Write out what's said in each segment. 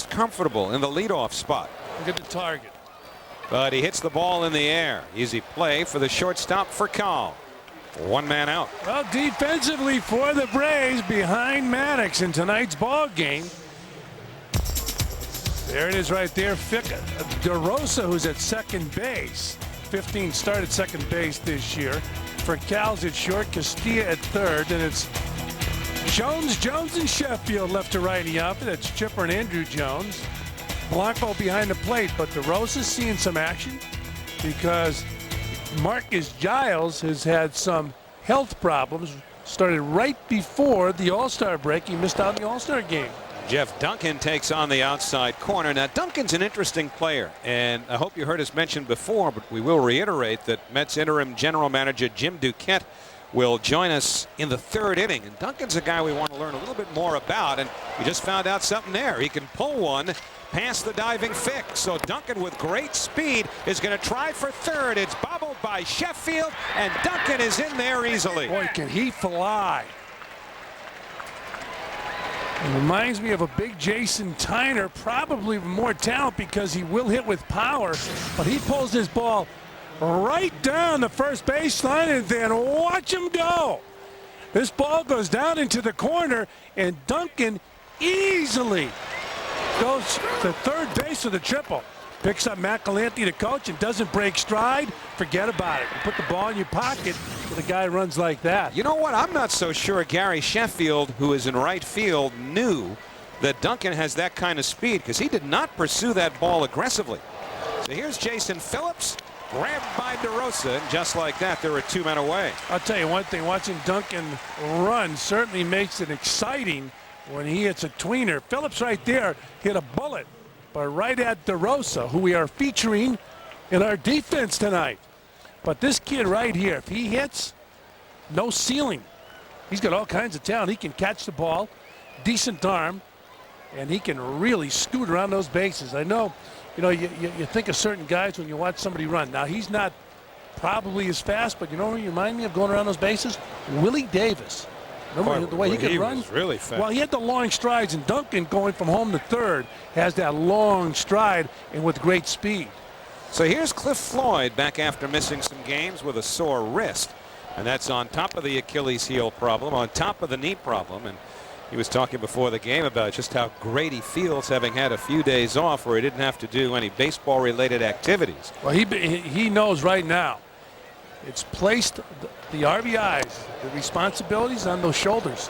comfortable in the leadoff spot. Look at the target. But he hits the ball in the air. Easy play for the shortstop for Cal. One man out. Well, defensively for the Braves behind Maddux in tonight's ball game. There it is right there. DeRosa, who's at second base. 15 started second base this year. For Cal's at short, Castilla at third, and it's Jones, and Sheffield left to right in the outfit. That's Chipper and Andrew Jones. Blanco behind the plate, but DeRosa's seeing some action because Marcus Giles has had some health problems. Started right before the All-Star break. He missed out on the All-Star game. Jeff Duncan takes on the outside corner. Now, Duncan's an interesting player, and I hope you heard us mention before, but we will reiterate that Mets interim general manager Jim Duquette will join us in the third inning. And Duncan's a guy we want to learn a little bit more about, and we just found out something there. He can pull one past the diving fix. So Duncan, with great speed, is going to try for third. It's bobbled by Sheffield, and Duncan is in there easily. Boy, can he fly. It reminds me of a big Jason Tyner, probably more talent because he will hit with power, but he pulls his ball right down the first baseline, and then watch him go. This ball goes down into the corner, and Duncan easily goes to third base with a triple. Picks up McElhanty, the coach, and doesn't break stride. Forget about it. You put the ball in your pocket when a guy runs like that. You know what? I'm not so sure Gary Sheffield, who is in right field, knew that Duncan has that kind of speed, because he did not pursue that ball aggressively. So here's Jason Phillips, grabbed by DeRosa, and just like that, there are two men away. I'll tell you one thing, watching Duncan run certainly makes it exciting when he hits a tweener. Phillips right there hit a bullet, but right at DeRosa, who we are featuring in our defense tonight. But this kid right here, if he hits, no ceiling. He's got all kinds of talent. He can catch the ball, decent arm, and he can really scoot around those bases. I know, you think of certain guys when you watch somebody run. Now, he's not probably as fast, but you know who you remind me of going around those bases? Willie Davis. Remember the way he could run? Was really fast. Well, he had the long strides, and Duncan, going from home to third, has that long stride and with great speed. So here's Cliff Floyd back after missing some games with a sore wrist. And that's on top of the Achilles heel problem, on top of the knee problem. And he was talking before the game about just how great he feels having had a few days off where he didn't have to do any baseball-related activities. Well, he knows right now. It's placed the RBIs, the responsibilities on those shoulders.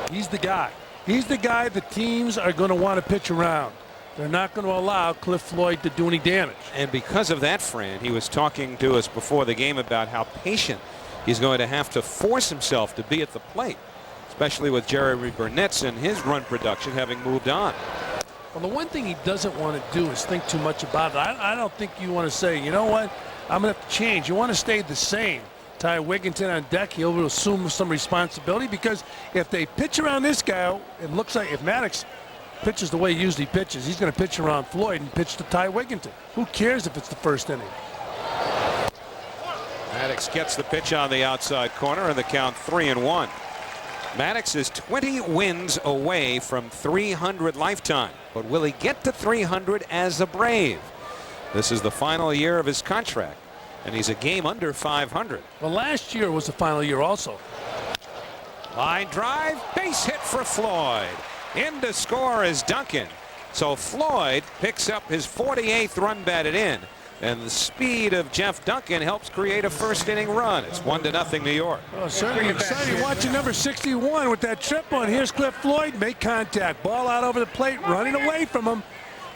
He's the guy. He's the guy the teams are going to want to pitch around. They're not going to allow Cliff Floyd to do any damage. And because of that, Fran, he was talking to us before the game about how patient he's going to have to force himself to be at the plate, especially with Jeremy Burnett's and his run production having moved on. Well, the one thing he doesn't want to do is think too much about it. I don't think you want to say, you know what, I'm going to have to change. You want to stay the same. Ty Wigginton on deck, he'll assume some responsibility, because if they pitch around this guy, it looks like if Maddux pitches the way he usually pitches, he's going to pitch around Floyd and pitch to Ty Wigginton. Who cares if it's the first inning? Maddux gets the pitch on the outside corner, and the count 3-1. Maddux is 20 wins away from 300 lifetime, but will he get to 300 as a Brave? This is the final year of his contract, and he's a game under 500. Well, last year was the final year also. Line drive, base hit for Floyd. In to score is Duncan. So Floyd picks up his 48th run batted in, and the speed of Jeff Duncan helps create a first inning run. It's 1-0 New York. Well, certainly exciting watching number 61 with that triple, and here's Cliff Floyd, make contact, ball out over the plate, running away from him.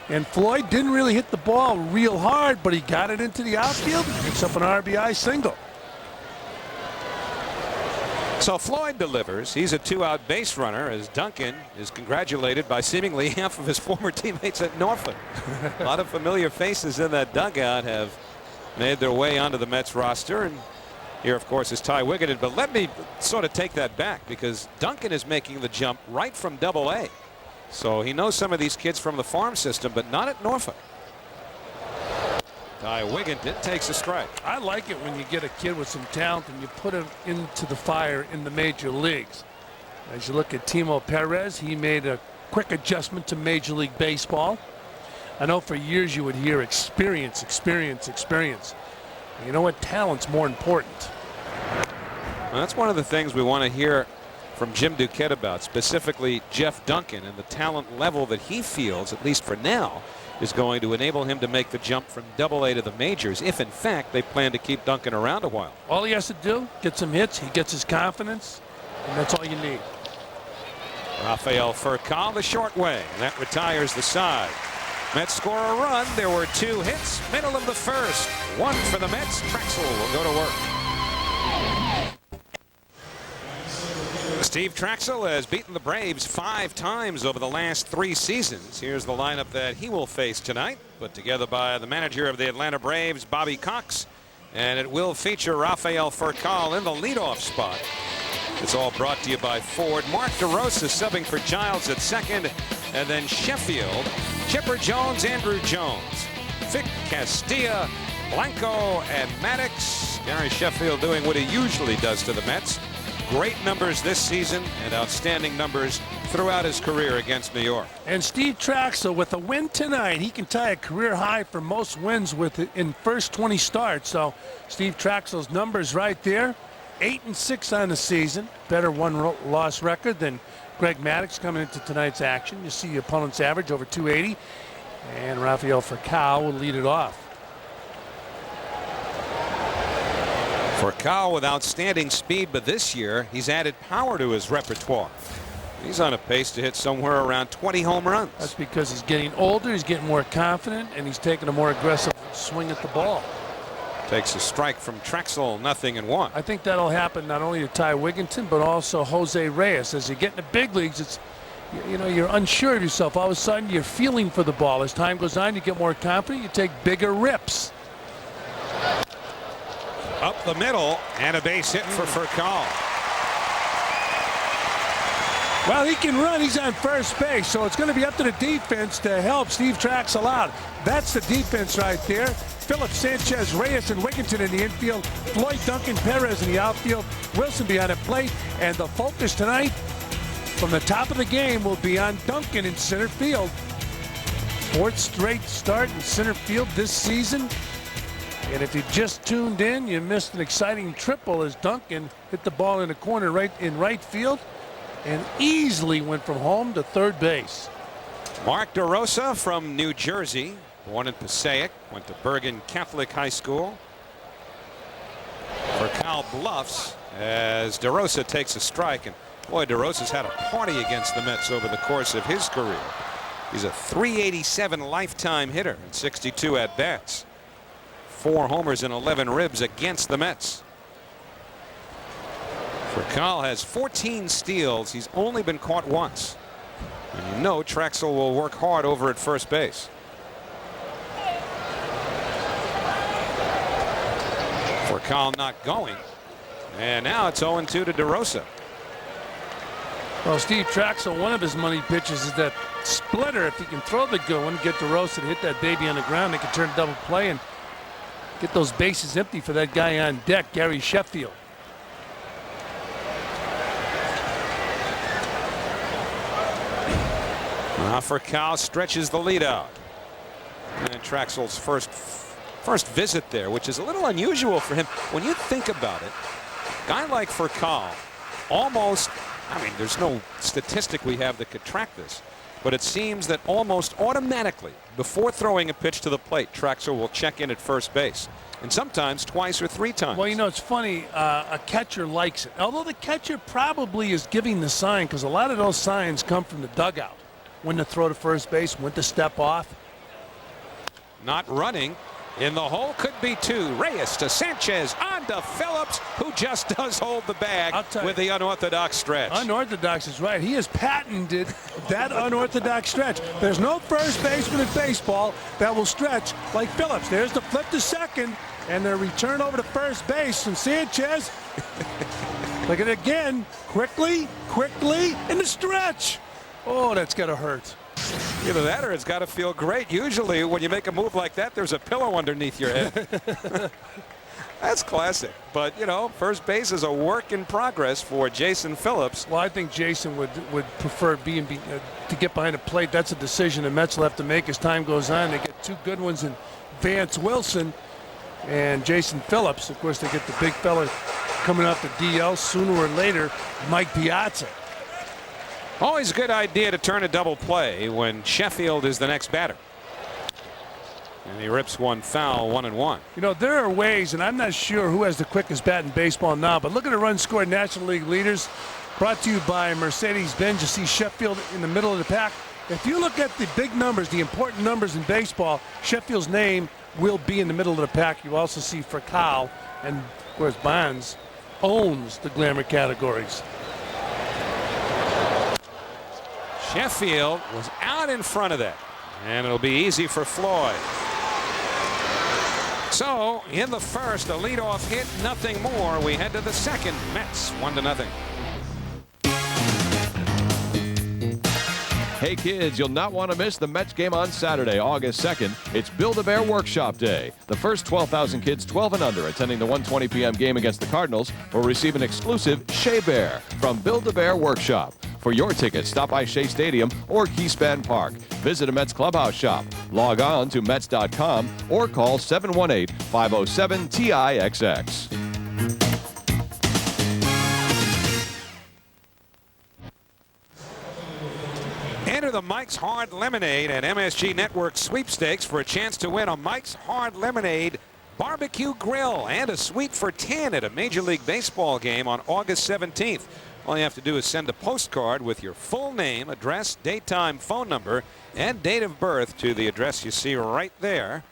And Floyd didn't really hit the ball real hard, but he got it into the outfield and picks up an RBI single. So Floyd delivers. He's a two-out base runner as Duncan is congratulated by seemingly half of his former teammates at Norfolk. A lot of familiar faces in that dugout have made their way onto the Mets roster. And here, of course, is Ty Wigginton. But let me sort of take that back, because Duncan is making the jump right from Double-A. So he knows some of these kids from the farm system, but not at Norfolk. Ty Wigginton takes a strike. I like it when you get a kid with some talent and you put him into the fire in the major leagues. As you look at Timo Perez, he made a quick adjustment to Major League Baseball. I know for years you would hear experience, experience, experience. You know what? Talent's more important. Well, that's one of the things we want to hear from Jim Duquette about, specifically Jeff Duncan, and the talent level that he feels, at least for now, is going to enable him to make the jump from Double-A to the majors, if in fact they plan to keep Duncan around a while. All he has to do, get some hits, he gets his confidence, and that's all you need. Rafael Furcal the short way. That retires the side. Mets score a run. There were 2 hits. Middle of the first. 1 for the Mets. Trachsel will go to work. Steve Trachsel has beaten the Braves 5 times over the last 3 seasons. Here's the lineup that he will face tonight, put together by the manager of the Atlanta Braves, Bobby Cox, and it will feature Rafael Furcal in the leadoff spot. It's all brought to you by Ford. Mark DeRosa subbing for Giles at second, and then Sheffield, Chipper Jones, Andrew Jones, Vinny Castilla, Blanco, and Maddux. Gary Sheffield doing what he usually does to the Mets. Great numbers this season and outstanding numbers throughout his career against New York. And Steve Trachsel, with a win tonight, he can tie a career high for most wins in first 20 starts. So Steve Trachsel's numbers right there. 8-6 on the season. Better one-loss record than Greg Maddux coming into tonight's action. You see the opponent's average over 280. And Rafael Furcal will lead it off. Furcal with outstanding speed, but this year he's added power to his repertoire. He's on a pace to hit somewhere around 20 home runs. That's because he's getting older, he's getting more confident, and he's taking a more aggressive swing at the ball. Takes a strike from Trachsel, 0-1. I think that'll happen not only to Ty Wigginton, but also Jose Reyes. As you get in the big leagues, it's, you know, you're unsure of yourself. All of a sudden, you're feeling for the ball. As time goes on, you get more confident, you take bigger rips. Up the middle, and a base hit for Furcal. Well, he can run. He's on first base, so it's going to be up to the defense to help Steve Trachsel out. That's the defense right there. Phillips, Sanchez, Reyes, and Wigginton in the infield. Floyd, Duncan, Perez in the outfield. Wilson behind the plate. And the focus tonight from the top of the game will be on Duncan in center field. 4th straight start in center field this season. And if you just tuned in, you missed an exciting triple as Duncan hit the ball in the corner in right field and easily went from home to third base. Mark DeRosa from New Jersey, born in Passaic, went to Bergen Catholic High School. Furcal bluffs as DeRosa takes a strike, and boy, DeRosa's had a party against the Mets over the course of his career. He's a .387 lifetime hitter and 62 at-bats. 4 homers and 11 ribs against the Mets. Furcal has 14 steals. He's only been caught once. And you know Trachsel will work hard over at first base. Furcal not going. And now it's 0-2 to DeRosa. Well, Steve Trachsel, one of his money pitches is that splitter. If he can throw the good one, get DeRosa to hit that baby on the ground, they can turn a double play and get those bases empty for that guy on deck, Gary Sheffield. Furcal stretches the lead out. And Trachsel's first visit there, which is a little unusual for him. When you think about it, a guy like Furcal almost, I mean, there's no statistic we have that could track this, but it seems that almost automatically, before throwing a pitch to the plate, Trachsel will check in at first base, and sometimes twice or 3 times. Well, you know, it's funny. A catcher likes it, although the catcher probably is giving the sign, because a lot of those signs come from the dugout. When to throw to first base, when to step off. Not running. In the hole could be 2. Reyes to Sanchez, on to Phillips, who just does hold the bag with the unorthodox stretch. Unorthodox is right. He has patented that unorthodox stretch. There's no first baseman in baseball that will stretch like Phillips. There's the flip to second, and the return over to first base from Sanchez. Look at it again. Quickly, in the stretch. Oh, that's got to hurt. Either that or it's got to feel great. Usually when you make a move like that, there's a pillow underneath your head. That's classic. But, you know, first base is a work in progress for Jason Phillips. Well, I think Jason would prefer to get behind the plate. That's a decision the Mets will have to make as time goes on. They get two good ones in Vance Wilson and Jason Phillips. Of course, they get the big fella coming off the DL sooner or later, Mike Piazza. Always a good idea to turn a double play when Sheffield is the next batter. And he rips one foul, 1-1. You know, there are ways, and I'm not sure who has the quickest bat in baseball now, but look at the runs scored National League leaders. Brought to you by Mercedes-Benz. You see Sheffield in the middle of the pack. If you look at the big numbers, the important numbers in baseball, Sheffield's name will be in the middle of the pack. You also see Fractal, and of course Bonds owns the glamour categories. Sheffield was out in front of that, and it'll be easy for Floyd. So in the first, a leadoff hit, nothing more. We head to the second. Mets 1-0. Hey kids, you'll not want to miss the Mets game on Saturday, August 2nd. It's Build-A-Bear Workshop Day. The first 12,000 kids 12 and under attending the 1:20 p.m. game against the Cardinals will receive an exclusive Shea Bear from Build-A-Bear Workshop. For your tickets, stop by Shea Stadium or Keyspan Park. Visit a Mets clubhouse shop. Log on to Mets.com or call 718-507-TIXX. Enter the Mike's Hard Lemonade at MSG Network sweepstakes for a chance to win a Mike's Hard Lemonade barbecue grill and a suite for 10 at a Major League Baseball game on August 17th. All you have to do is send a postcard with your full name, address, date, time, phone number, and date of birth to the address you see right there.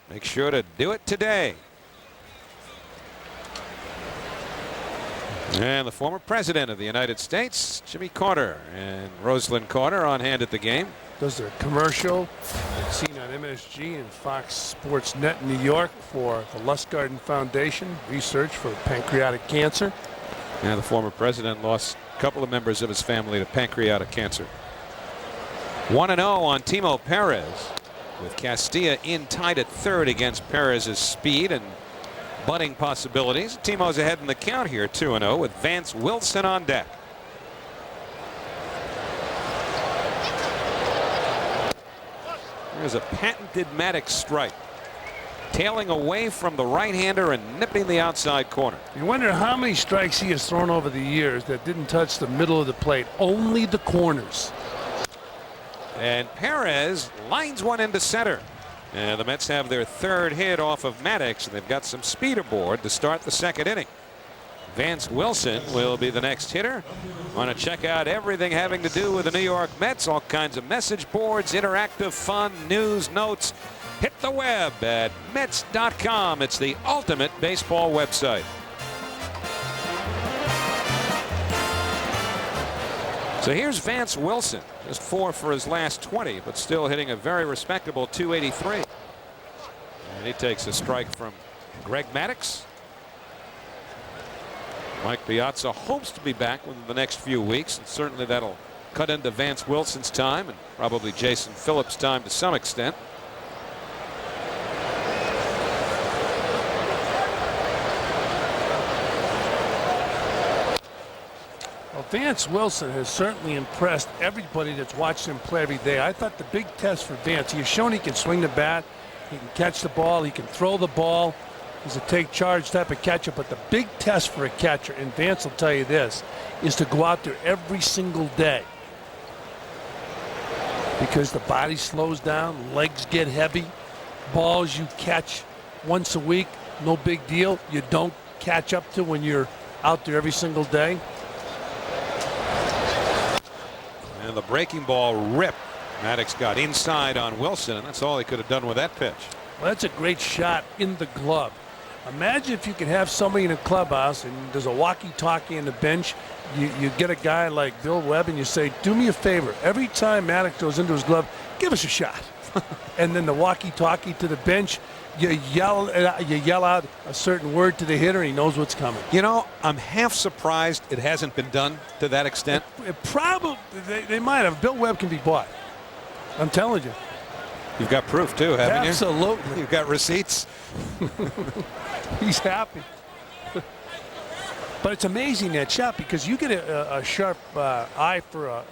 Make sure to do it today. And the former president of the United States, Jimmy Carter, and Rosalind Carter on hand at the game. Does their commercial seen on MSG and Fox Sports Net in New York for the Lustgarten Foundation research for pancreatic cancer. And the former president lost a couple of members of his family to pancreatic cancer. 1-0 on Timo Perez, with Castilla in tied at third against Perez's speed and budding possibilities. Timo's ahead in the count here, 2-0, with Vance Wilson on deck. There's a patented Maddux strike. Tailing away from the right-hander and nipping the outside corner. You wonder how many strikes he has thrown over the years that didn't touch the middle of the plate, only the corners. And Perez lines one into center. And the Mets have their third hit off of Maddux, and they've got some speed aboard to start the second inning. Vance Wilson will be the next hitter. Want to check out everything having to do with the New York Mets, all kinds of message boards, interactive fun, news, notes. Hit the web at Mets.com. It's the ultimate baseball website. So here's Vance Wilson, just 4 for his last 20, but still hitting a very respectable 283. And he takes a strike from Greg Maddux. Mike Piazza hopes to be back within the next few weeks, and certainly that'll cut into Vance Wilson's time and probably Jason Phillips' time to some extent. Well, Vance Wilson has certainly impressed everybody that's watched him play every day. I thought the big test for Vance, he has shown he can swing the bat, he can catch the ball, he can throw the ball. He's a take charge type of catcher, but the big test for a catcher, and Vance will tell you this, is to go out there every single day. Because the body slows down, legs get heavy, balls you catch once a week, no big deal. You don't catch up to when you're out there every single day. And the breaking ball ripped. Maddux got inside on Wilson, and that's all he could have done with that pitch. Well, that's a great shot in the glove. Imagine if you could have somebody in a clubhouse and there's a walkie-talkie on the bench. You get a guy like Bill Webb and you say, do me a favor. Every time Maddux goes into his glove, give us a shot. And then the walkie-talkie to the bench, you yell out a certain word to the hitter, and he knows what's coming. You know, I'm half surprised it hasn't been done to that extent. It probably, they might have. Bill Webb can be bought. I'm telling you. You've got proof too, haven't you? Absolutely. You've got receipts. He's happy. But it's amazing, that shot, because you get a sharp eye for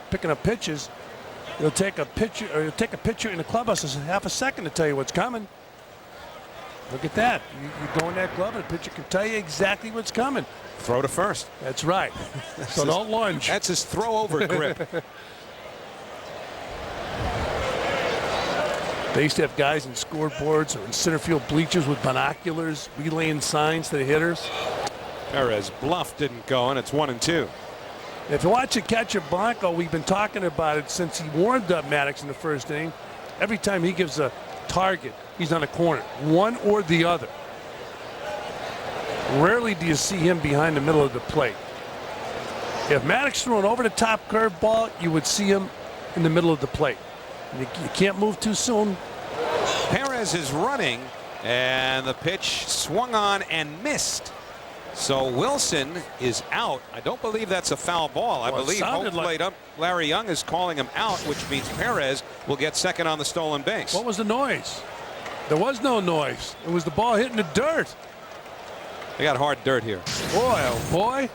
picking up pitches. You'll take a picture, or you'll take a picture in the clubhouse. It's half a second to tell you what's coming. Look at that. You go in that glove, and the pitcher can tell you exactly what's coming. Throw to first. That's right. So don't lunge. That's his throw over grip. They used to have guys in scoreboards or in center field bleachers with binoculars relaying signs to the hitters. Perez bluff didn't go, and it's 1-2. If you watch the catcher Blanco, we've been talking about it since he warmed up Maddux in the first inning. Every time he gives a target, he's on a corner, one or the other. Rarely do you see him behind the middle of the plate. If Maddux threw an over-the-top curveball, you would see him in the middle of the plate. You can't move too soon. Perez is running, and the pitch swung on and missed. So Wilson is out. I don't believe that's a foul ball. I believe home plate up Larry Young is calling him out, which means Perez will get second on the stolen base. What was the noise? There was no noise. It was the ball hitting the dirt. They got hard dirt here. Boy, oh boy.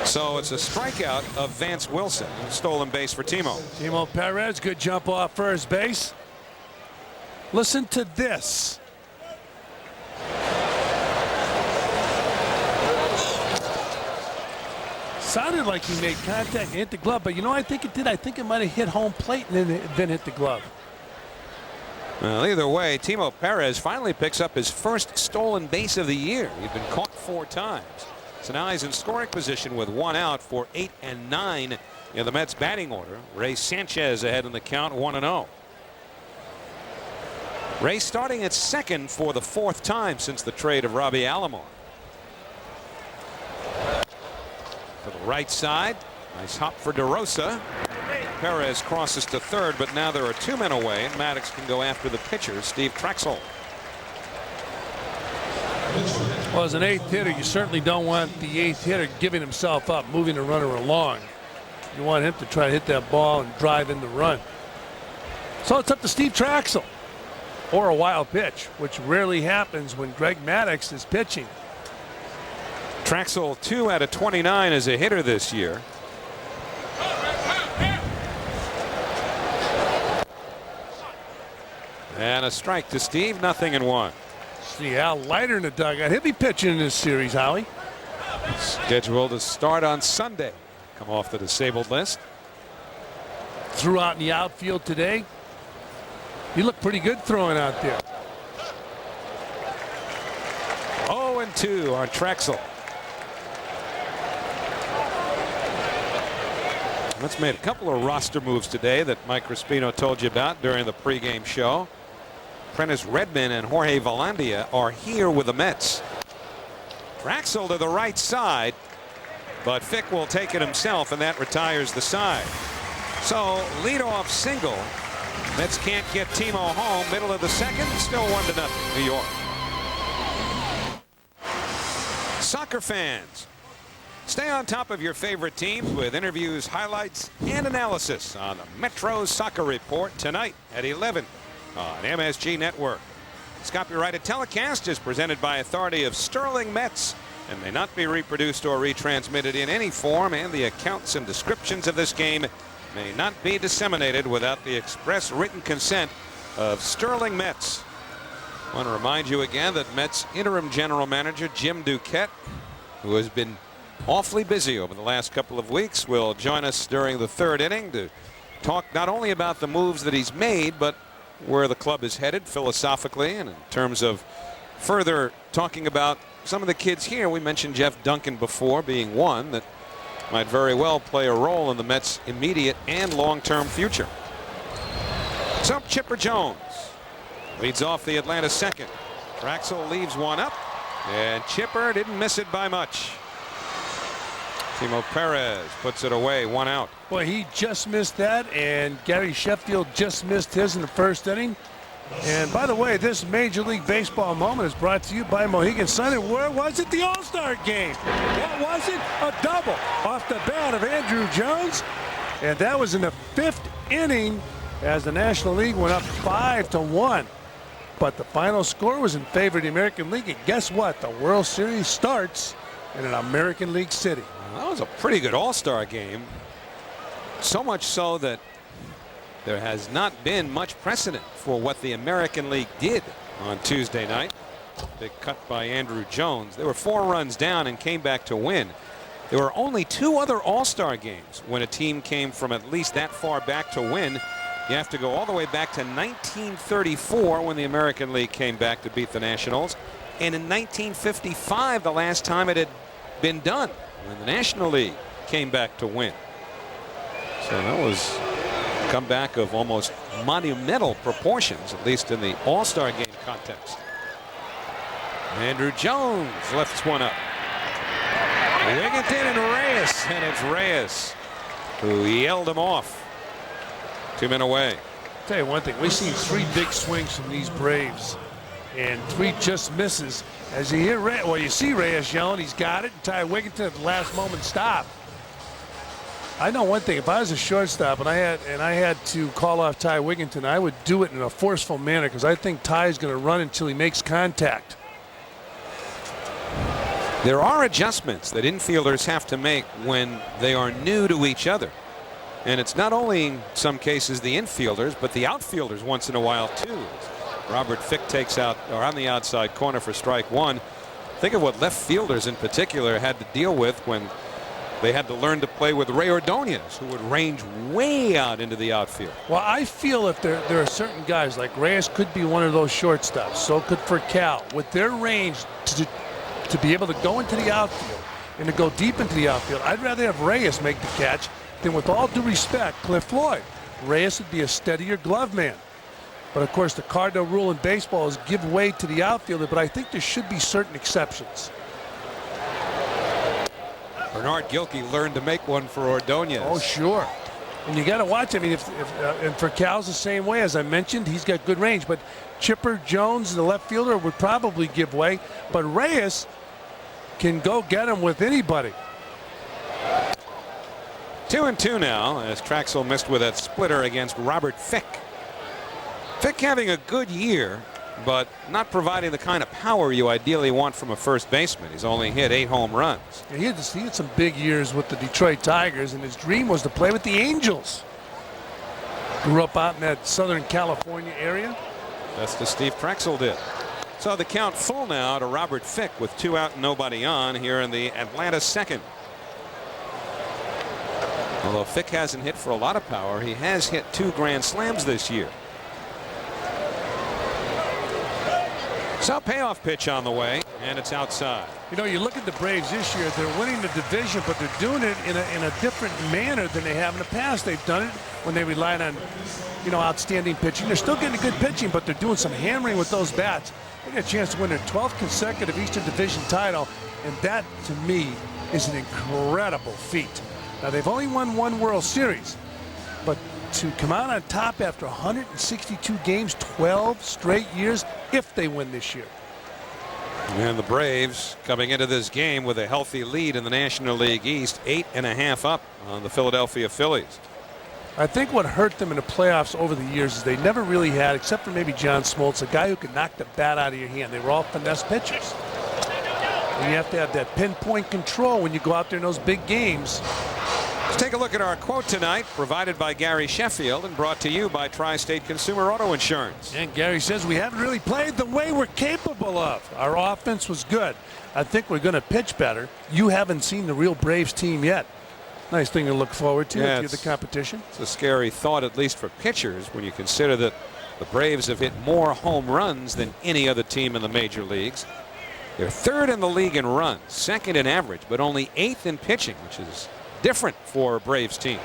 So it's a strikeout of Vance Wilson. Stolen base for Timo. Timo Perez, good jump off first base. Listen to this. Sounded like he made contact and hit the glove, but you know, I think it did. I think it might have hit home plate and then hit the glove. Well, either way, Timo Perez finally picks up his first stolen base of the year. He'd been caught 4 times. So now he's in scoring position with 1 out for 8 and 9 in the Mets batting order. Ray Sanchez ahead in the count, 1-0. Ray starting at second for the 4th time since the trade of Robbie Alomar. To the right side, nice hop for DeRosa. Perez crosses to third, but now there are 2 men away, and Maddux can go after the pitcher, Steve Trachsel. Well, as an 8th hitter, you certainly don't want the 8th hitter giving himself up, moving the runner along. You want him to try to hit that ball and drive in the run. So it's up to Steve Trachsel, or a wild pitch, which rarely happens when Greg Maddux is pitching. Trachsel 2 out of 29 as a hitter this year. And a strike to Steve, 0-1. See Al Leiter in the dugout. He'll be pitching in this series, Howie. Scheduled to start on Sunday. Come off the disabled list. Threw out in the outfield today. He looked pretty good throwing out there. 0-2 on Trachsel. Mets made a couple of roster moves today that Mike Crispino told you about during the pregame show. Prentice Redmond and Jorge Volandia are here with the Mets. Trachsel to the right side, but Fick will take it himself, and that retires the side. So leadoff single. Mets can't get Timo home. Middle of the second, still 1-0 New York. Soccer fans, stay on top of your favorite teams with interviews, highlights, and analysis on the Metro Soccer Report tonight at 11 on MSG Network. This copyrighted telecast is presented by authority of Sterling Mets and may not be reproduced or retransmitted in any form, and the accounts and descriptions of this game may not be disseminated without the express written consent of Sterling Mets. I want to remind you again that Mets interim general manager Jim Duquette, who has been awfully busy over the last couple of weeks, will join us during the 3rd inning to talk not only about the moves that he's made, but where the club is headed philosophically, and in terms of further talking about some of the kids here. We mentioned Jeff Duncan before being one that might very well play a role in the Mets' immediate and long-term future. So Chipper Jones leads off the Atlanta second. Trachsel leaves one up, and Chipper didn't miss it by much. Timo Perez puts it away, 1 out. Boy, he just missed that, and Gary Sheffield just missed his in the 1st inning. And by the way, this Major League Baseball moment is brought to you by Mohegan Sun. And where was it? The All-Star game. What was it? A double off the bat of Andrew Jones. And that was in the 5th inning as the National League went up 5-1. But the final score was in favor of the American League. And guess what? The World Series starts in an American League city. Well, that was a pretty good all-star game. So much so that there has not been much precedent for what the American League did on Tuesday night. Big cut by Andrew Jones. They were 4 runs down and came back to win. There were only 2 other all-star games when a team came from at least that far back to win. You have to go all the way back to 1934 when the American League came back to beat the Nationals. And in 1955, the last time it had been done, when the National League came back to win. So that was a comeback of almost monumental proportions, at least in the all-star game context. Andrew Jones lifts one up. Wigginton and Reyes, and it's Reyes who yelled him off. 2 men away. I'll tell you one thing, we've seen 3 big swings from these Braves and 3 just misses. As you hear Reyes, well, you see Reyes yelling, he's got it, and Ty Wigginton at the last moment stop. I know one thing, if I was a shortstop and I had to call off Ty Wigginton, I would do it in a forceful manner because I think Ty is going to run until he makes contact. There are adjustments that infielders have to make when they are new to each other. And it's not only in some cases the infielders, but the outfielders once in a while too. Robert Fick takes out, or on the outside corner for strike 1. Think of what left fielders in particular had to deal with when they had to learn to play with Ray Ordonez, who would range way out into the outfield. Well, I feel if there are certain guys, like Reyes could be one of those shortstops, so could Cal, with their range to be able to go into the outfield and to go deep into the outfield. I'd rather have Reyes make the catch than, with all due respect, Cliff Floyd. Reyes would be a steadier glove man. But of course, the cardinal rule in baseball is give way to the outfielder, but I think there should be certain exceptions. Bernard Gilkey learned to make one for Ordonez. Oh, sure. And you got to watch. I mean, and for Cal's the same way. As I mentioned, he's got good range. But Chipper Jones, the left fielder, would probably give way. But Reyes can go get him with anybody. 2-2 now, as Trachsel missed with that splitter against Robert Fick. Fick having a good year, but not providing the kind of power you ideally want from a first baseman. He's only hit 8 home runs. Yeah, he had some big years with the Detroit Tigers, and his dream was to play with the Angels. Grew up out in that Southern California area. That's what Steve Trachsel did. So the count full now to Robert Fick with 2 out and nobody on here in the Atlanta second. Although Fick hasn't hit for a lot of power, he has hit 2 grand slams this year. So payoff pitch on the way, and it's outside. You know, you look at the Braves this year, they're winning the division, but they're doing it in a different manner than they have in the past. They've done it when they relied on, outstanding pitching. They're still getting good pitching, but they're doing some hammering with those bats. They got a chance to win their 12th consecutive Eastern Division title, and that, to me, is an incredible feat. Now, they've only won 1 World Series, but to come out on top after 162 games, 12 straight years, if they win this year. And the Braves coming into this game with a healthy lead in the National League East, 8.5 up on the Philadelphia Phillies. I think what hurt them in the playoffs over the years is they never really had, except for maybe John Smoltz, a guy who could knock the bat out of your hand. They were all finesse pitchers. And you have to have that pinpoint control when you go out there in those big games. Let's take a look at our quote tonight, provided by Gary Sheffield and brought to you by Tri-State Consumer Auto Insurance. And Gary says we haven't really played the way we're capable of. Our offense was good. I think we're going to pitch better. You haven't seen the real Braves team yet. Nice thing to look forward to if you're the competition. It's a scary thought, at least for pitchers, when you consider that the Braves have hit more home runs than any other team in the major leagues. They're 3rd in the league in runs, 2nd in average, but only 8th in pitching, which is different for a Braves team.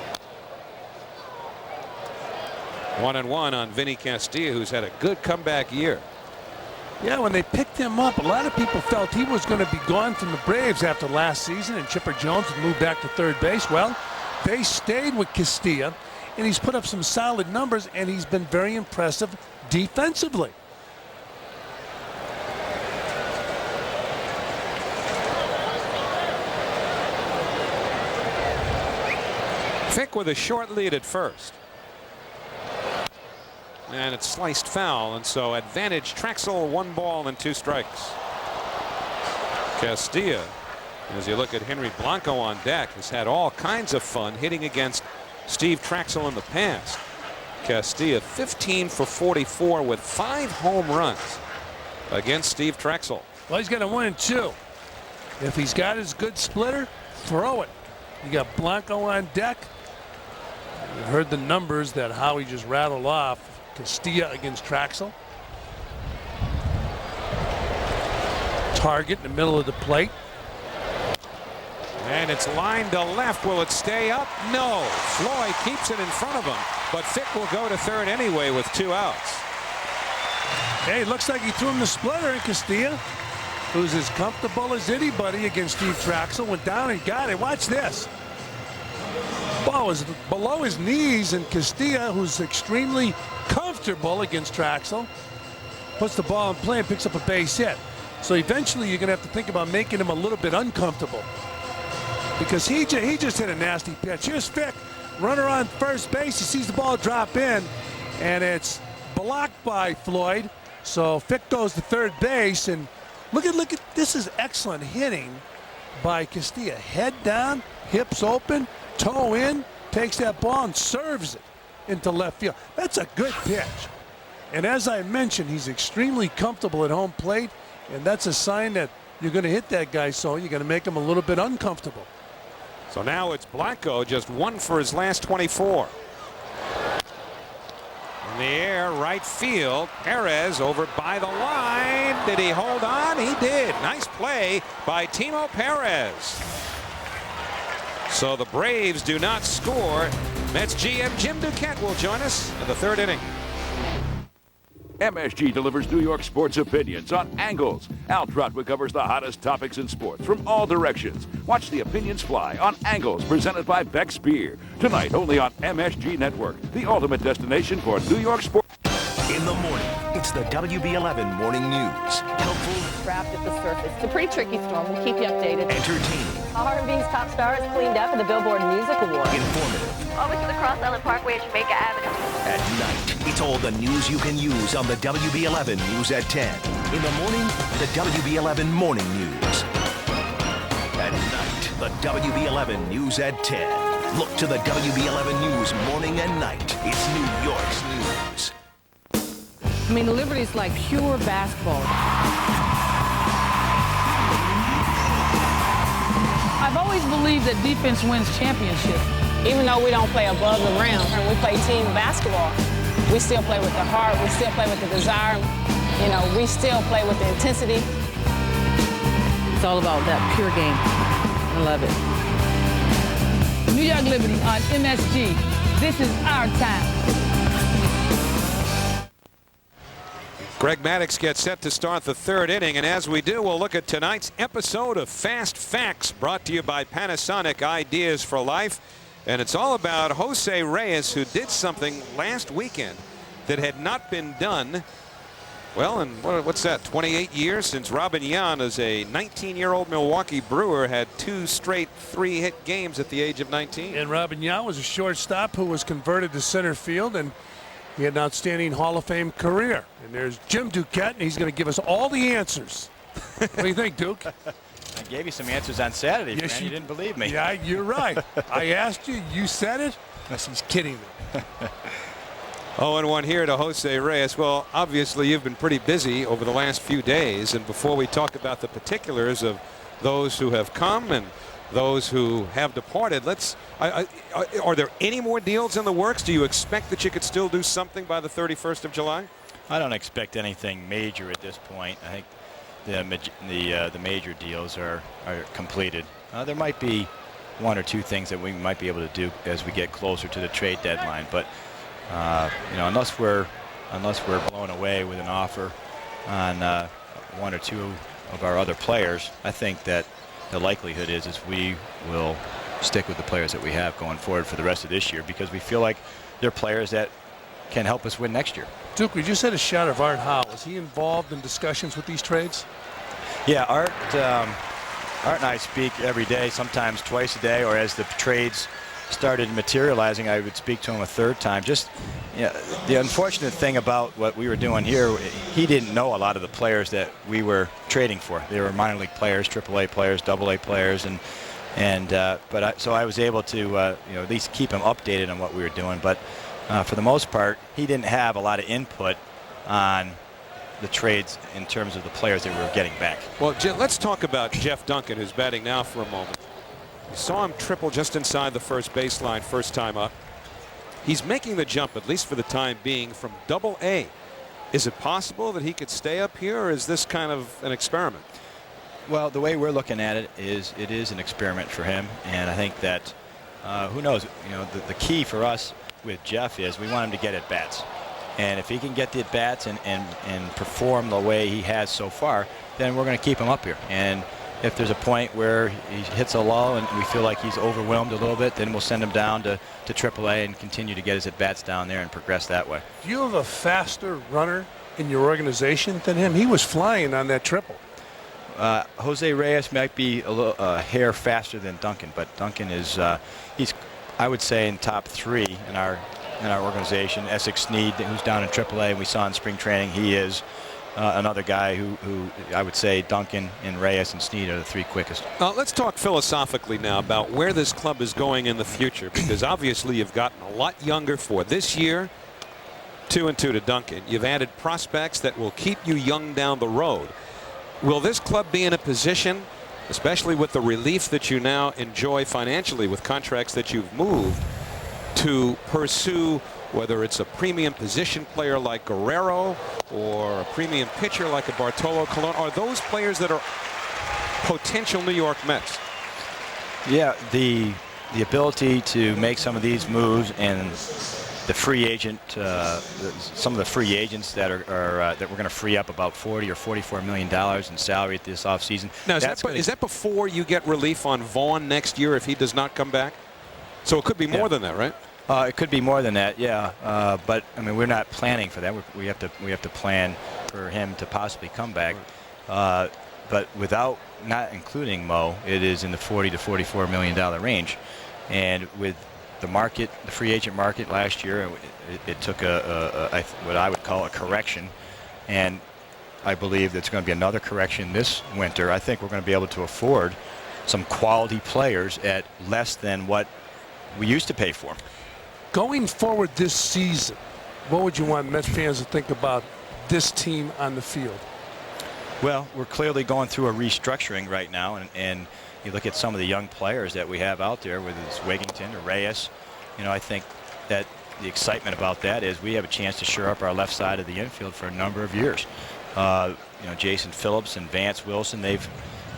1-1 on Vinny Castilla, who's had a good comeback year. Yeah, when they picked him up, a lot of people felt he was going to be gone from the Braves after last season, and Chipper Jones would move back to third base. Well, they stayed with Castilla, and he's put up some solid numbers, and he's been very impressive defensively. Fick with a short lead at first. and it's sliced foul, and so advantage Trachsel, 1 ball and 2 strikes. Castilla, as you look at Henry Blanco on deck, has had all kinds of fun hitting against Steve Trachsel in the past. Castilla 15 for 44 with 5 home runs against Steve Trachsel. Well, he's going to win 2. If he's got his good splitter, throw it. You got Blanco on deck. You heard the numbers that Howie just rattled off. Castilla against Trachsel. Target in the middle of the plate. And it's lined to left. Will it stay up? No. Floyd keeps it in front of him, but Fick will go to third anyway with 2 outs. Hey, looks like he threw him the splitter, and Castilla, who's as comfortable as anybody against Steve Trachsel, went down and got it. Watch this. Ball was below his knees, and Castilla, who's extremely comfortable against Trachsel, puts the ball in play and picks up a base hit. So eventually you're going to have to think about making him a little bit uncomfortable, because he just hit a nasty pitch. Here's Fick, runner on first base. He sees the ball drop in, and it's blocked by Floyd. So Fick goes to third base, and look at this is excellent hitting by Castilla. Head down, hips open, toe in, takes that ball and serves it into left field. That's a good pitch. And as I mentioned, he's extremely comfortable at home plate, and that's a sign that you're going to hit that guy, so you're going to make him a little bit uncomfortable. So now it's Blanco, just 1 for his last 24. In the air, right field. Perez over by the line. Did he hold on? He did. Nice play by Timo Perez. So the Braves do not score. Mets GM Jim Duquette will join us in the 3rd inning. MSG delivers New York sports opinions on Angles. Al Trotwood covers the hottest topics in sports from all directions. Watch the opinions fly on Angles, presented by Beck's Beer. Tonight only on MSG Network, the ultimate destination for New York sports. In the morning, it's the WB11 Morning News. Helpful, Wrapped at the surface. It's a pretty tricky storm. We'll keep you updated. entertaining, R&B's top star is cleaned up for the Billboard Music Award. informative. Over to the Cross Island Parkway at Jamaica Avenue. At night, it's all the news you can use on the WB11 News at 10. In the morning, the WB11 Morning News. At night, the WB11 News at 10. Look to the WB11 News morning and night. It's New York's news. I mean, Liberty's like pure basketball. I've always believed that defense wins championships. Even though we don't play above the rim and we play team basketball, we still play with the heart, we still play with the desire, you know, we still play with the intensity. It's all about that pure game. I love it. New York Liberty on MSG. This is our time. Greg Maddux gets set to start the 3rd inning, and as we do, we'll look at tonight's episode of Fast Facts, brought to you by Panasonic Ideas for Life. And it's all about Jose Reyes, who did something last weekend that had not been done, well, in what's that, 28 years since Robin Yan, as a 19-year-old Milwaukee Brewer, had 2 straight 3-hit games at the age of 19. And Robin Yan was a shortstop who was converted to center field, and he had an outstanding Hall of Fame career. And there's Jim Duquette, and he's going to give us all the answers. What do you think, Duke? I gave you some answers on Saturday, Yes, Fran. You didn't believe me. Yeah, you're right. I asked you, you said it. He's kidding me. 0-1 here to Jose Reyes. Well, obviously you've been pretty busy over the last few days, and before we talk about the particulars of those who have come and those who have departed, are there any more deals in the works? Do you expect that you could still do something by the 31st of July? I don't expect anything major at this point. I think the major deals are completed. There might be 1 or 2 things that we might be able to do as we get closer to the trade deadline, but you know, unless we're blown away with an offer on 1 or 2 of our other players, I think that the likelihood is we will stick with the players that we have going forward for the rest of this year, because we feel like they're players that can help us win next year. Duke, we just had a shot of Art Howe. Is he involved in discussions with these trades? Yeah, Art and I speak every day, sometimes twice a day, or as the trades started materializing, I would speak to him a third time. Just, you know, the unfortunate thing about what we were doing here, he didn't know a lot of the players that we were trading for. They were minor league players, AAA players, AA players, so I was able to, you know, at least keep him updated on what we were doing. But for the most part, he didn't have a lot of input on the trades in terms of the players that we were getting back. Well, let's talk about Jeff Duncan, who's batting now, for a moment. You saw him triple just inside the first baseline first time up. He's making the jump, at least for the time being, from AA. Is it possible that he could stay up here, or is this kind of an experiment? Well, the way we're looking at it is an experiment for him, and I think that who knows, you know, the key for us with Jeff is we want him to get at bats, and if he can get the at bats and perform the way he has so far, then we're going to keep him up here. And if there's a point where he hits a lull and we feel like he's overwhelmed a little bit, then we'll send him down to AAA and continue to get his at bats down there and progress that way. Do you have a faster runner in your organization than him? He was flying on that triple. Jose Reyes might be a hair faster than Duncan, but Duncan is he's, I would say, in top 3 in our organization. Essex Snead, who's down in AAA, and we saw in spring training, he is another guy who I would say Duncan and Reyes and Snead are the 3 quickest. Let's talk philosophically now about where this club is going in the future, because obviously you've gotten a lot younger for this year. 2-2 to Duncan. You've added prospects that will keep you young down the road. Will this club be in a position, especially with the relief that you now enjoy financially with contracts that you've moved, to pursue whether it's a premium position player like Guerrero or a premium pitcher like a Bartolo Colon? Are those players that are potential New York Mets? Yeah, the ability to make some of these moves, and the free agent, some of the free agents that that we're going to free up about $40 or $44 million in salary this offseason. Now, is that before you get relief on Vaughn next year if he does not come back? So it could be more than that, right? It could be more than that, yeah. But I mean, we're not planning for that. We have to plan for him to possibly come back. But without not including Mo, it is in the $40 to $44 million range. And with the market, the free agent market last year, it took what I would call a correction, and I believe there's going to be another correction this winter. I think we're going to be able to afford some quality players at less than what we used to pay for. Going forward this season, what would you want Mets fans to think about this team on the field? Well, we're clearly going through a restructuring right now, and you look at some of the young players that we have out there, whether it's Wigington or Reyes. You know, I think that the excitement about that is we have a chance to shore up our left side of the infield for a number of years. You know, Jason Phillips and Vance Wilson, they've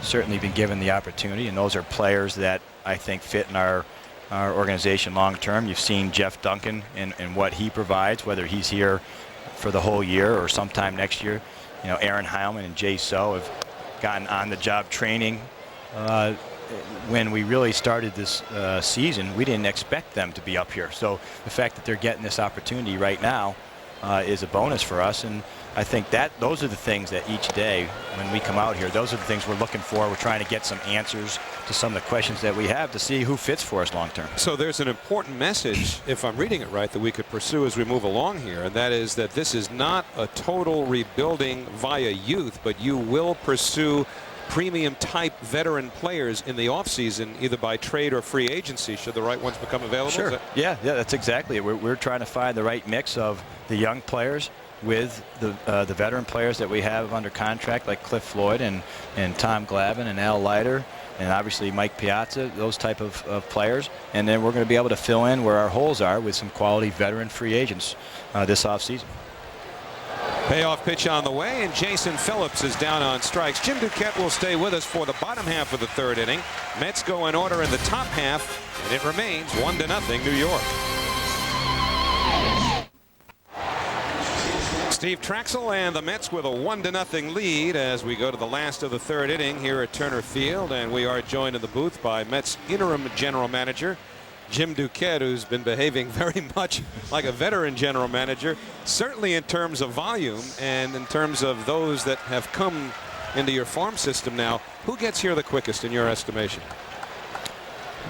certainly been given the opportunity, and those are players that I think fit in our organization long term. You've seen Jeff Duncan and what he provides, whether he's here for the whole year or sometime next year. You know, Aaron Heilman and Jay So have gotten on-the-job training. When we really started this season, we didn't expect them to be up here. So the fact that they're getting this opportunity right now is a bonus for us. And I think that those are the things that each day when we come out here, those are the things we're looking for. We're trying to get some answers to some of the questions that we have to see who fits for us long term. So there's an important message, if I'm reading it right, that we could pursue as we move along here, and that is that this is not a total rebuilding via youth, but you will pursue premium type veteran players in the offseason, either by trade or free agency, should the right ones become available. Sure. Yeah, that's exactly it. We're trying to find the right mix of the young players with the veteran players that we have under contract, like Cliff Floyd and Tom Glavine and Al Leiter, and obviously Mike Piazza, those type of players. And then we're going to be able to fill in where our holes are with some quality veteran free agents this offseason. Payoff pitch on the way, and Jason Phillips is down on strikes. Jim Duquette will stay with us for the bottom half of the third inning. Mets go in order in the top half, and it remains 1-0 New York. Steve Trachsel and the Mets with a 1-0 lead as we go to the last of the third inning here at Turner Field, and we are joined in the booth by Mets interim general manager Jim Duquette, who's been behaving very much like a veteran general manager, certainly in terms of volume and in terms of those that have come into your farm system now. Who gets here the quickest in your estimation?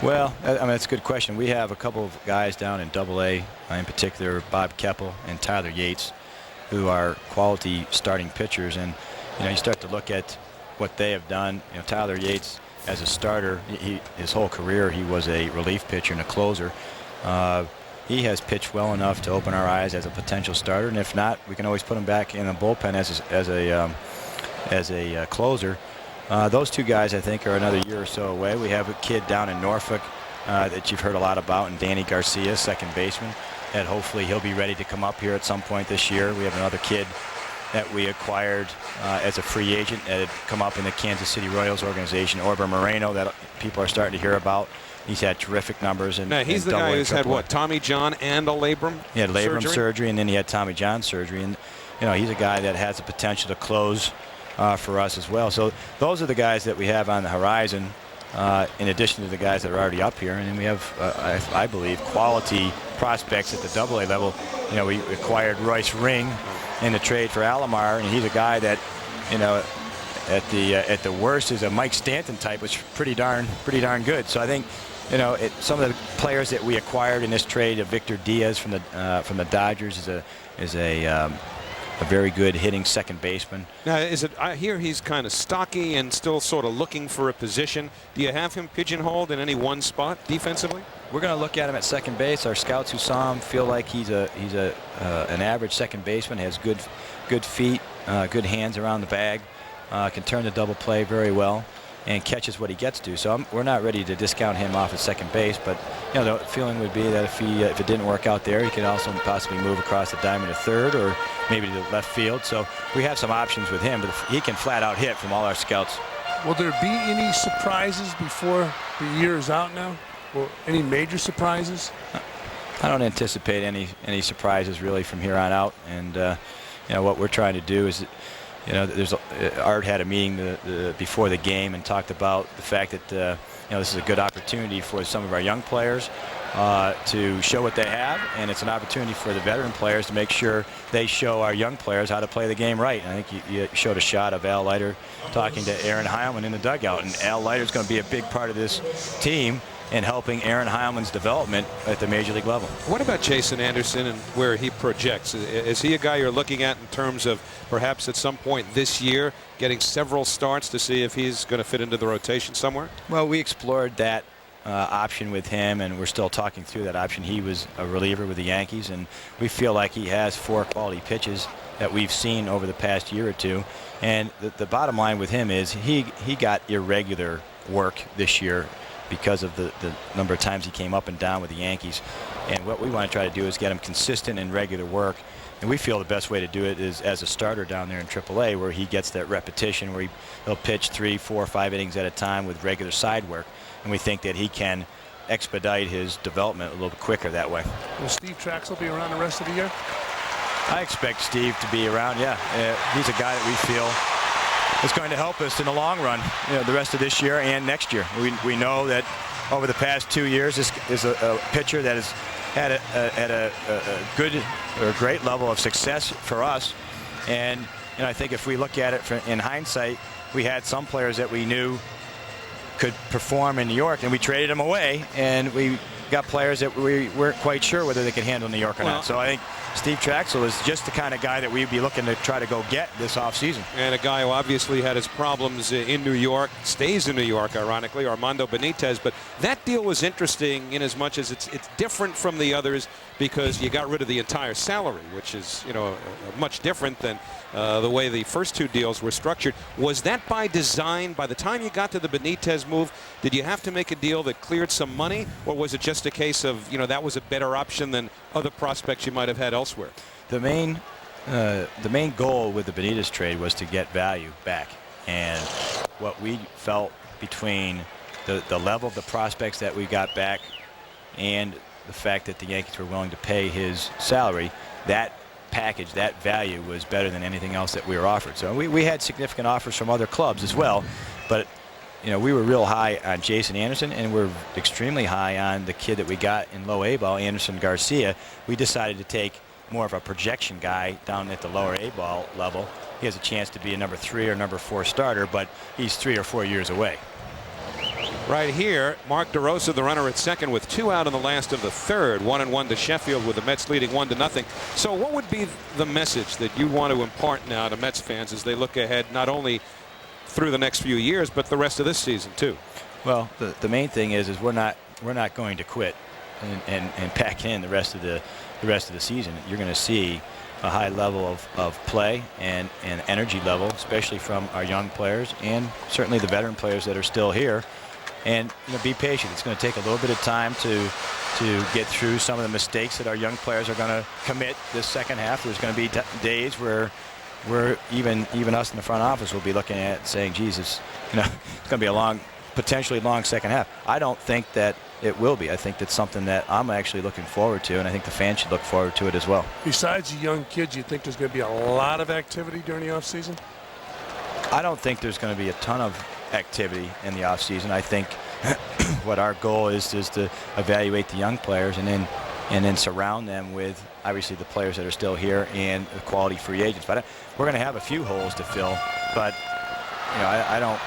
Well, I mean, that's a good question. We have a couple of guys down in AA, in particular Bob Keppel and Tyler Yates, who are quality starting pitchers. And you start to look at what they have done. Tyler Yates, as a starter, his whole career he was a relief pitcher and a closer. He has pitched well enough to open our eyes as a potential starter, and if not, we can always put him back in the bullpen as a closer. Those two guys, I think, are another year or so away. We have a kid down in Norfolk that you've heard a lot about, and Danny Garcia, second baseman, that hopefully he'll be ready to come up here at some point this year. We have another kid that we acquired as a free agent that had come up in the Kansas City Royals organization, Orber Moreno, that people are starting to hear about. He's had terrific numbers. Now, he's the guy who's had, what, Tommy John and a labrum He had labrum surgery, and then he had Tommy John surgery. And, he's a guy that has the potential to close for us as well. So those are the guys that we have on the horizon, in addition to the guys that are already up here. And then we have, I believe, quality prospects at the AA level. We acquired Royce Ring in the trade for Alomar, and he's a guy that, at the worst is a Mike Stanton type, which is pretty darn good. So I think, some of the players that we acquired in this trade, Victor Diaz from the Dodgers is a very good hitting second baseman. Now, I hear he's kind of stocky and still sort of looking for a position. Do you have him pigeonholed in any one spot defensively? We're going to look at him at second base. Our scouts who saw him feel like he's an average second baseman, has good feet, good hands around the bag, can turn the double play very well, and catches what he gets to. So we're not ready to discount him off at second base, but the feeling would be that if it didn't work out there, he could also possibly move across the diamond to third or maybe to left field. So we have some options with him, but he can flat out hit from all our scouts. Will there be any surprises before the year is out now? Or any major surprises? I don't anticipate any surprises really from here on out. And what we're trying to do is, Art had a meeting before the game and talked about the fact that this is a good opportunity for some of our young players to show what they have, and it's an opportunity for the veteran players to make sure they show our young players how to play the game right. And I think you showed a shot of Al Leiter talking to Aaron Heilman in the dugout, and Al Leiter's going to be a big part of this team in helping Aaron Heilman's development at the major league level. What about Jason Anderson and where he projects? Is he a guy you're looking at in terms of perhaps at some point this year getting several starts to see if he's going to fit into the rotation somewhere? Well, we explored that option with him, and we're still talking through that option. He was a reliever with the Yankees, and we feel like he has 4 quality pitches that we've seen over the past year or two. And the bottom line with him is he got irregular work this year because of the number of times he came up and down with the Yankees. And what we want to try to do is get him consistent and regular work. And we feel the best way to do it is as a starter down there in AAA, where he gets that repetition, where he'll pitch 3, 4, 5 innings at a time with regular side work. And we think that he can expedite his development a little bit quicker that way. Will Steve Trachsel be around the rest of the year? I expect Steve to be around, yeah. He's a guy that we feel is going to help us in the long run, the rest of this year and next year. We know that over the past 2 years, this is a pitcher that has had a good or great level of success for us. And I think if we look at it in hindsight, we had some players that we knew could perform in New York, and we traded them away, and we got players that we weren't quite sure whether they could handle New York or not. So I think Steve Trachsel is just the kind of guy that we'd be looking to try to go get this offseason. And a guy who obviously had his problems in New York, stays in New York, ironically, Armando Benitez. But that deal was interesting in as much as it's different from the others because you got rid of the entire salary, which is, much different than the way the first 2 deals were structured. Was that by design? By the time you got to the Benitez move, did you have to make a deal that cleared some money, or was it just a case of, that was a better option than other prospects you might have had elsewhere? The main goal with the Benitez trade was to get value back, and what we felt between the level of the prospects that we got back and the fact that the Yankees were willing to pay his salary, that package, that value was better than anything else that we were offered. So we had significant offers from other clubs as well, but we were real high on Jason Anderson, and we're extremely high on the kid that we got in low A ball, Anderson Garcia. We decided to take more of a projection guy down at the lower A ball level. He has a chance to be a number 3 or number 4 starter, but he's 3 or 4 years away. Right here, Mark DeRosa, the runner at second, with 2 out in the last of the third. 1-1 to Sheffield, with the Mets leading 1-0. So what would be the message that you want to impart now to Mets fans as they look ahead, not only through the next few years, but the rest of this season too? Well, the main thing is we're not going to quit and pack in the rest of the season. You're going to see a high level of play and energy level, especially from our young players and certainly the veteran players that are still here. And be patient. It's going to take a little bit of time to get through some of the mistakes that our young players are going to commit this second half. There's going to be days where even us in the front office will be looking at it saying, Jesus, it's going to be a potentially long second half. I don't think that it will be. I think that's something that I'm actually looking forward to, and I think the fans should look forward to it as well. Besides the young kids, you think there's going to be a lot of activity during the offseason? I don't think there's going to be a ton of activity in the offseason. I think what our goal is to evaluate the young players and then surround them with obviously the players that are still here and the quality free agents. But we're going to have a few holes to fill, but I don't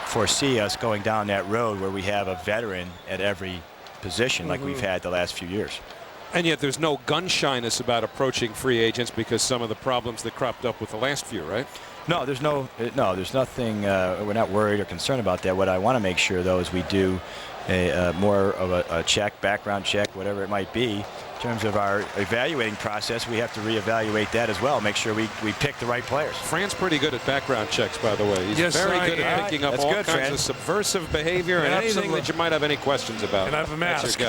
foresee us going down that road where we have a veteran at every position like we've had the last few years. And yet there's no gun shyness about approaching free agents because some of the problems that cropped up with the last few, right? No, there's nothing. We're not worried or concerned about that. What I want to make sure, though, is we do more of a check, background check, whatever it might be. In terms of our evaluating process, we have to reevaluate that as well. Make sure we pick the right players. Fran's pretty good at background checks, by the way. He's very good at picking up all kinds of subversive behavior and anything that you might have any questions about. And I have a mask.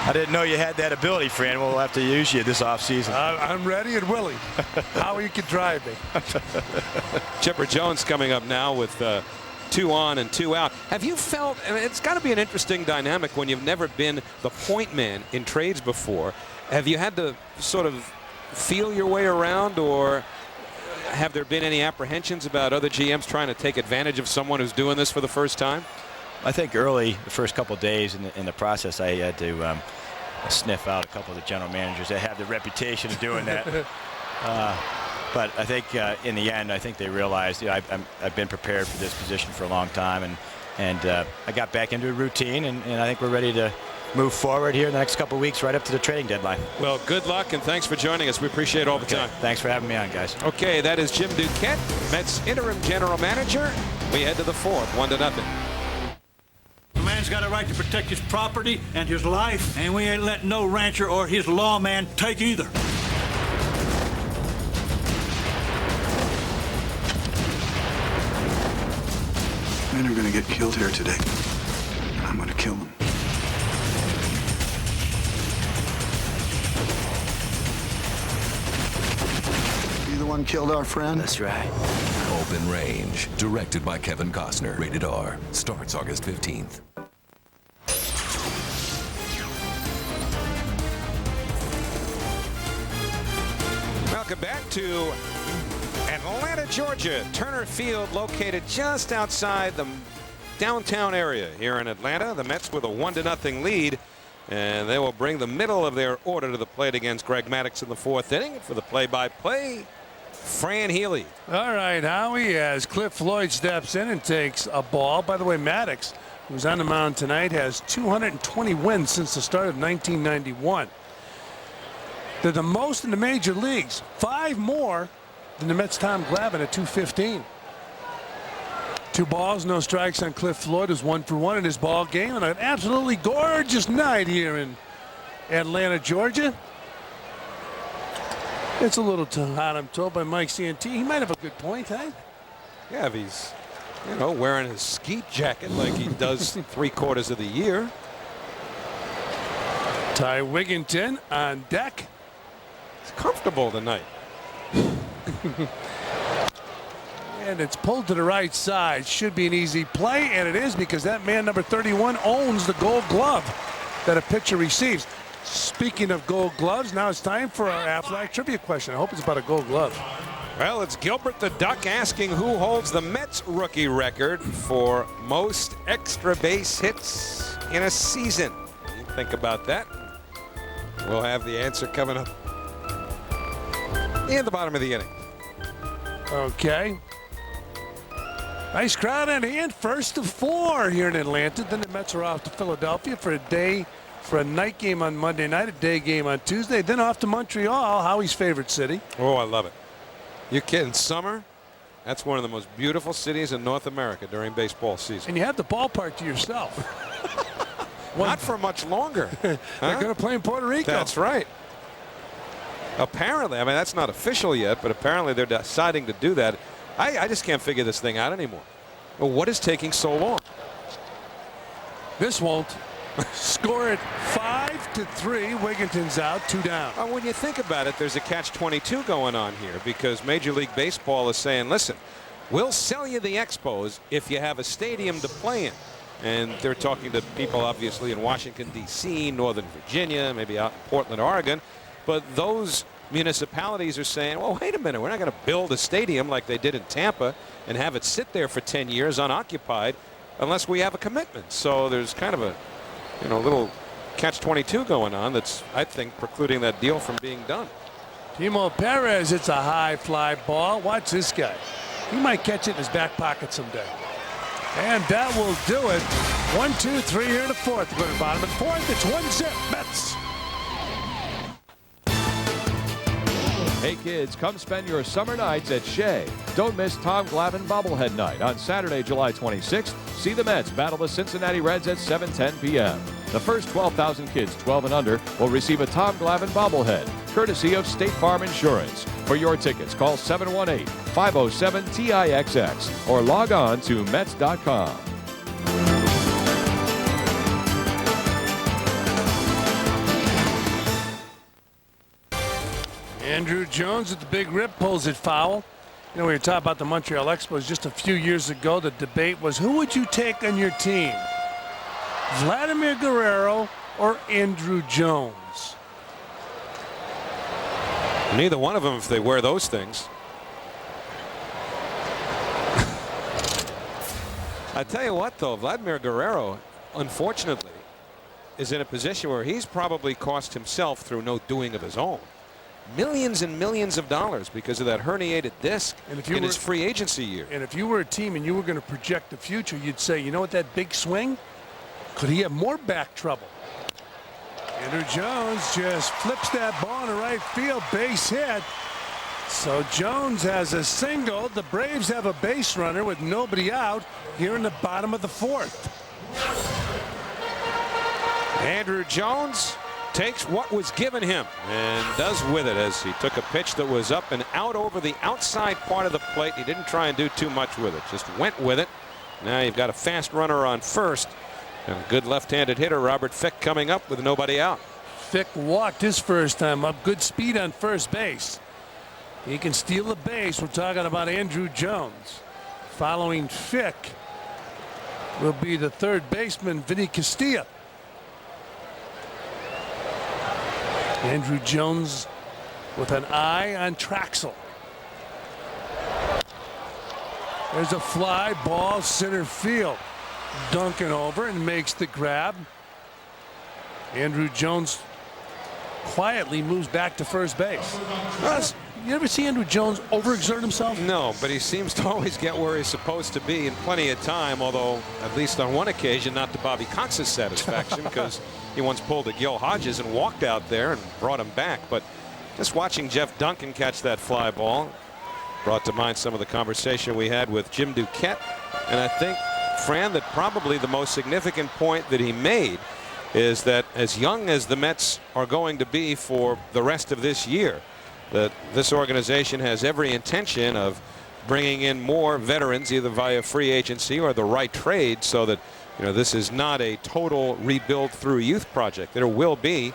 I didn't know you had that ability, Fran. We'll have to use you this offseason. I'm ready and willing. Howie can drive me. Chipper Jones coming up now with 2 on and 2 out. Have you felt, I mean, it's got to be an interesting dynamic when you've never been the point man in trades before. Have you had to sort of feel your way around, or have there been any apprehensions about other GMs trying to take advantage of someone who's doing this for the first time? I think early, the first couple of days in the process, I had to sniff out a couple of the general managers that have the reputation of doing that. But I think in the end, I think they realized I've been prepared for this position for a long time, and I got back into a routine, and I think we're ready to move forward here in the next couple of weeks right up to the trading deadline. Well, good luck, and thanks for joining us. We appreciate all the time. Thanks for having me on, guys. Okay, that is Jim Duquette, Mets interim general manager. We head to the 4th, 1-0. The man's got a right to protect his property and his life, and we ain't letting no rancher or his lawman take either. Men are gonna get killed here today, and I'm gonna kill them. You the one killed our friend? That's right. Open Range, directed by Kevin Costner. Rated R. Starts August 15th. Welcome back to Atlanta, Georgia. Turner Field, located just outside the downtown area here in Atlanta. The Mets with a 1-0 lead, and they will bring the middle of their order to the plate against Greg Maddux in the 4th inning. For the play-by-play, Fran Healy. All right, Howie, as Cliff Floyd steps in and takes a ball. By the way, Maddux, who's on the mound tonight, has 220 wins since the start of 1991. They're the most in the major leagues, 5 more than the Mets' Tom Glavine at 215. 2 balls, no strikes on Cliff Floyd, who's 1 for 1 in his ball game, and an absolutely gorgeous night here in Atlanta, Georgia. It's a little too hot, I'm told by Mike CNT. He might have a good point, huh? Yeah, if he's, wearing his skeet jacket like he does 3/4 of the year. Ty Wigginton on deck. It's comfortable tonight. And it's pulled to the right side. Should be an easy play, and it is, because that man, number 31, owns the Gold Glove that a pitcher receives. Speaking of Gold Gloves, now it's time for our Aflac trivia question. I hope it's about a Gold Glove. Well, it's Gilbert the Duck asking who holds the Mets rookie record for most extra base hits in a season. You think about that. We'll have the answer coming up in the bottom of the inning. Okay. Nice crowd on hand. First of 4 here in Atlanta. Then the Mets are off to Philadelphia for a night game on Monday night, a day game on Tuesday, then off to Montreal, Howie's favorite city. Oh, I love it. You're kidding. Summer, that's one of the most beautiful cities in North America during baseball season. And you have the ballpark to yourself. Not for much longer. They're going to play in Puerto Rico. That's right. Apparently, I mean, that's not official yet, but apparently they're deciding to do that. I just can't figure this thing out anymore. Well, what is taking so long? This won't. Score it 5-3. Wigginton's out, 2 down. Well, when you think about it, there's a catch-22 going on here because Major League Baseball is saying, listen, we'll sell you the Expos if you have a stadium to play in. And they're talking to people, obviously, in Washington, D.C., Northern Virginia, maybe out in Portland, Oregon. But those municipalities are saying, well, wait a minute, we're not going to build a stadium like they did in Tampa and have it sit there for 10 years unoccupied unless we have a commitment. So there's kind of a little catch-22 going on that's, I think, precluding that deal from being done. Timo Perez, it's a high fly ball. Watch this guy. He might catch it in his back pocket someday. And that will do it. 1, 2, 3 here in the 4th. Go to the bottom of the 4th. It's 1-0 Mets. Hey kids, come spend your summer nights at Shea. Don't miss Tom Glavine Bobblehead Night on Saturday, July 26th. See the Mets battle the Cincinnati Reds at 7:10 p.m. The first 12,000 kids 12 and under will receive a Tom Glavine bobblehead, courtesy of State Farm Insurance. For your tickets, call 718-507-TIXX or log on to Mets.com. Andrew Jones with the big rip pulls it foul. You know, we were talking about the Montreal Expos just a few years ago. The debate was, who would you take on your team? Vladimir Guerrero or Andrew Jones? Neither one of them if they wear those things. I tell you what, though, Vladimir Guerrero, unfortunately, is in a position where he's probably cost himself through no doing of his own millions and millions of dollars because of that herniated disc in his free agency year. And if you were a team and you were going to project the future, you'd say, you know what, that big swing, could he have more back trouble? Andrew Jones just flips that ball in the right field, base hit. So Jones has a single. The Braves have a base runner with nobody out here in the bottom of the 4th. Andrew Jones takes what was given him and does with it as he took a pitch that was up and out over the outside part of the plate. He didn't try and do too much with it, just went with it. Now you've got a fast runner on first and a good left-handed hitter, Robert Fick, coming up with nobody out. Fick walked his first time up. Good speed on first base. He can steal the base. We're talking about Andrew Jones. Following Fick will be the third baseman, Vinny Castilla. Andrew Jones with an eye on Trachsel. There's a fly ball center field. Duncan over and makes the grab. Andrew Jones quietly moves back to first base. You ever see Andrew Jones overexert himself? No, but he seems to always get where he's supposed to be in plenty of time, although at least on one occasion not to Bobby Cox's satisfaction because he once pulled a Gil Hodges and walked out there and brought him back. But just watching Jeff Duncan catch that fly ball brought to mind some of the conversation we had with Jim Duquette. And I think, Fran, that probably the most significant point that he made is that as young as the Mets are going to be for the rest of this year, that this organization has every intention of bringing in more veterans either via free agency or the right trade, so that this is not a total rebuild through youth project. There will be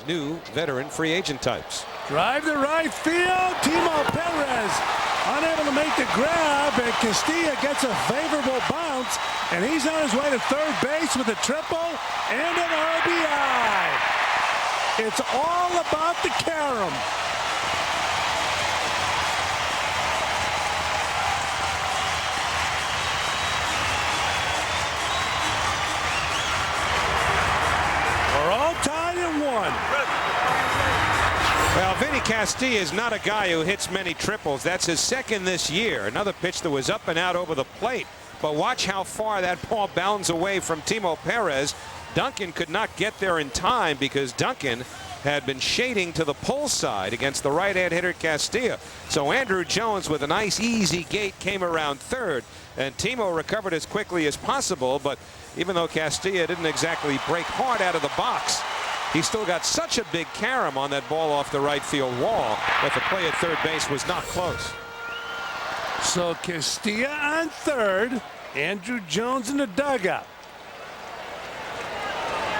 new veteran free agent types. Drive to right field. Timo Perez unable to make the grab, and Castilla gets a favorable bounce, and he's on his way to third base with a triple and an RBI. It's all about the carom. We're all tied at 1. Well, Vinny Castilla Castilla is not a guy who hits many triples. That's his second this year. Another pitch that was up and out over the plate. But watch how far that ball bounds away from Timo Perez. Duncan could not get there in time because Duncan had been shading to the pull side against the right-hand hitter Castilla. So Andrew Jones with a nice easy gate came around third, and Timo recovered as quickly as possible. But even though Castilla didn't exactly break hard out of the box, he still got such a big carom on that ball off the right field wall that the play at third base was not close. So Castilla on third, Andrew Jones in the dugout.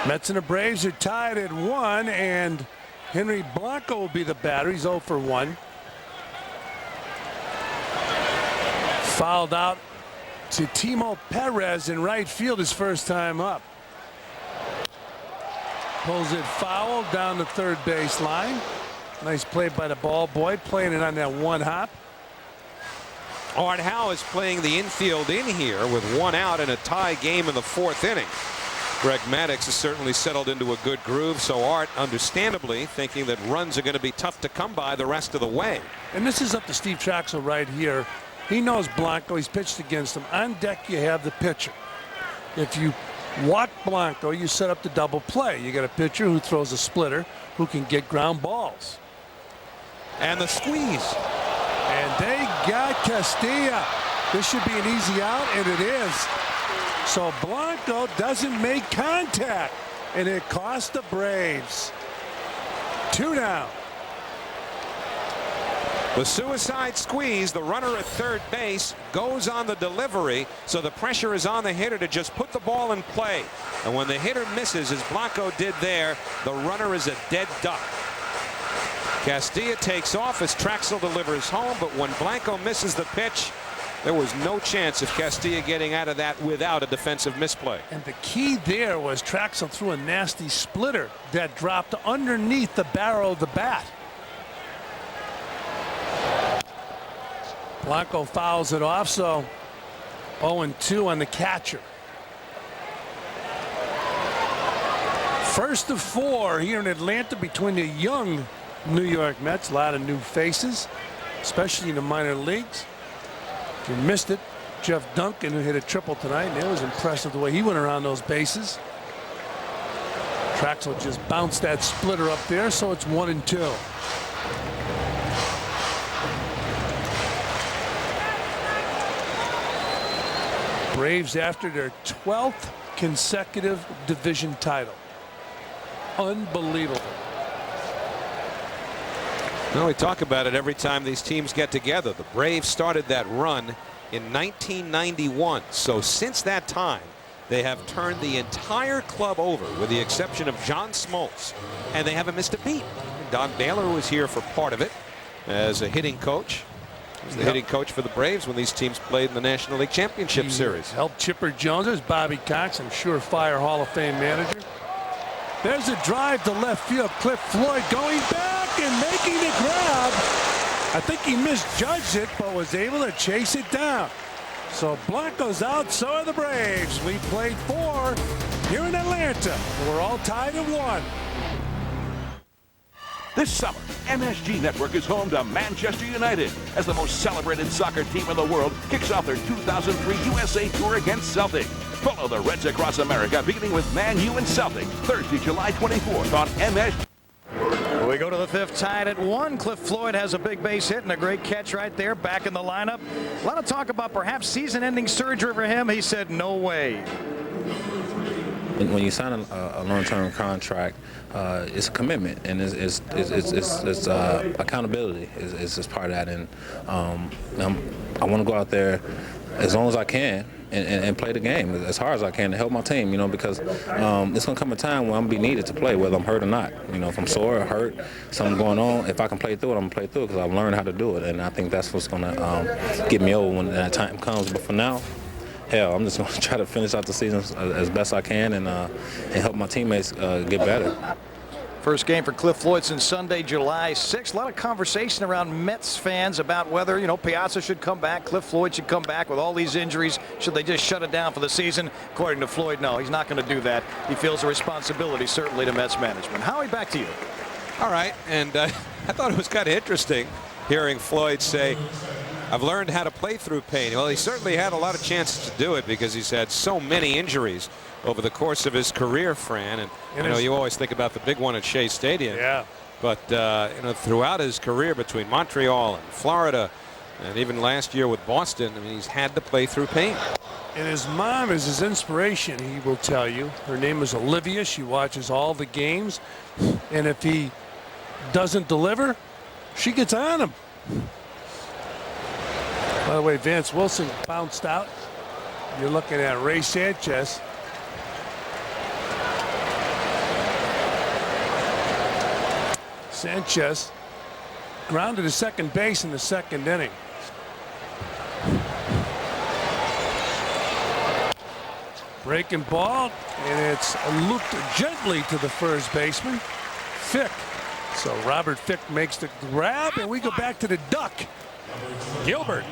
Mets and the Braves are tied at 1, and Henry Blanco will be the batter. He's 0 for 1. Fouled out to Timo Perez in right field his first time up. Pulls it foul down the third base line. Nice play by the ball boy, playing it on that one hop. Art Howe is playing the infield in here with 1 out in a tie game in the 4th inning. Greg Maddux has certainly settled into a good groove, so Art understandably thinking that runs are going to be tough to come by the rest of the way. And this is up to Steve Trachsel right here. He knows Blanco. He's pitched against him. On deck you have the pitcher. If you walk Blanco, you set up the double play. You got a pitcher who throws a splitter who can get ground balls. And the squeeze. And they got Castilla. This should be an easy out, and it is. So Blanco doesn't make contact, and it cost the Braves. 2 down. The suicide squeeze, the runner at third base goes on the delivery, so the pressure is on the hitter to just put the ball in play. And when the hitter misses, as Blanco did there, the runner is a dead duck. Castilla takes off as Trachsel delivers home, but when Blanco misses the pitch, there was no chance of Castilla getting out of that without a defensive misplay. And the key there was Trachsel threw a nasty splitter that dropped underneath the barrel of the bat. Blanco fouls it off, so 0-2 on the catcher. First of 4 here in Atlanta between the young New York Mets. A lot of new faces, especially in the minor leagues. If you missed it, Jeff Duncan, who hit a triple tonight, and it was impressive the way he went around those bases. Trachsel just bounced that splitter up there, so it's 1-2. Braves after their 12th consecutive division title. Unbelievable. Well, we talk about it every time these teams get together. The Braves started that run in 1991. So since that time, they have turned the entire club over with the exception of John Smoltz. And they haven't missed a beat. Don Baylor was here for part of it as a hitting coach. He was the hitting coach for the Braves when these teams played in the National League Championship Series. Helped Chipper Jones. There's Bobby Cox, I'm surefire Hall of Fame manager. There's a drive to left field. Cliff Floyd going back and making the grab. I think he misjudged it, but was able to chase it down. So Blanco's out, so are the Braves. We played 4 here in Atlanta. We're all tied at 1. This summer, MSG Network is home to Manchester United as the most celebrated soccer team in the world kicks off their 2003 USA Tour against Celtic. Follow the Reds across America, beginning with Man U and Celtic, Thursday, July 24th on MSG. We go to the 5th, tied at 1. Cliff Floyd has a big base hit and a great catch right there, back in the lineup. A lot of talk about perhaps season-ending surgery for him. He said no way. When you sign a long-term contract, it's a commitment, and it's accountability is part of that. And I want to go out there as long as I can and play the game as hard as I can to help my team, because it's going to come a time when I'm going to be needed to play, whether I'm hurt or not. If I'm sore or hurt, something going on, if I can play through it, I'm going to play through it because I've learned how to do it. And I think that's what's going to get me over when that time comes. But for now, hell, I'm just going to try to finish out the season as best I can and help my teammates get better. First game for Cliff Floyd since Sunday, July 6th. A lot of conversation around Mets fans about whether, Piazza should come back, Cliff Floyd should come back with all these injuries. Should they just shut it down for the season? According to Floyd, no, he's not going to do that. He feels a responsibility, certainly, to Mets management. Howie, back to you. All right, and I thought it was kind of interesting hearing Floyd say, I've learned how to play through pain. Well, he certainly had a lot of chances to do it because he's had so many injuries over the course of his career, Fran. And you know, you always think about the big one at Shea Stadium. Yeah. But you know, throughout his career between Montreal and Florida, and even last year with Boston, I mean, he's had to play through pain. And his mom is his inspiration, he will tell you. Her name is Olivia. She watches all the games. And if he doesn't deliver, she gets on him. By the way, Vance Wilson bounced out. You're looking at Ray Sanchez. Sanchez grounded to second base in the second inning. Breaking ball, and it's looped gently to the first baseman, Fick. So Robert Fick makes the grab, and we go back to the duck, Gilbert.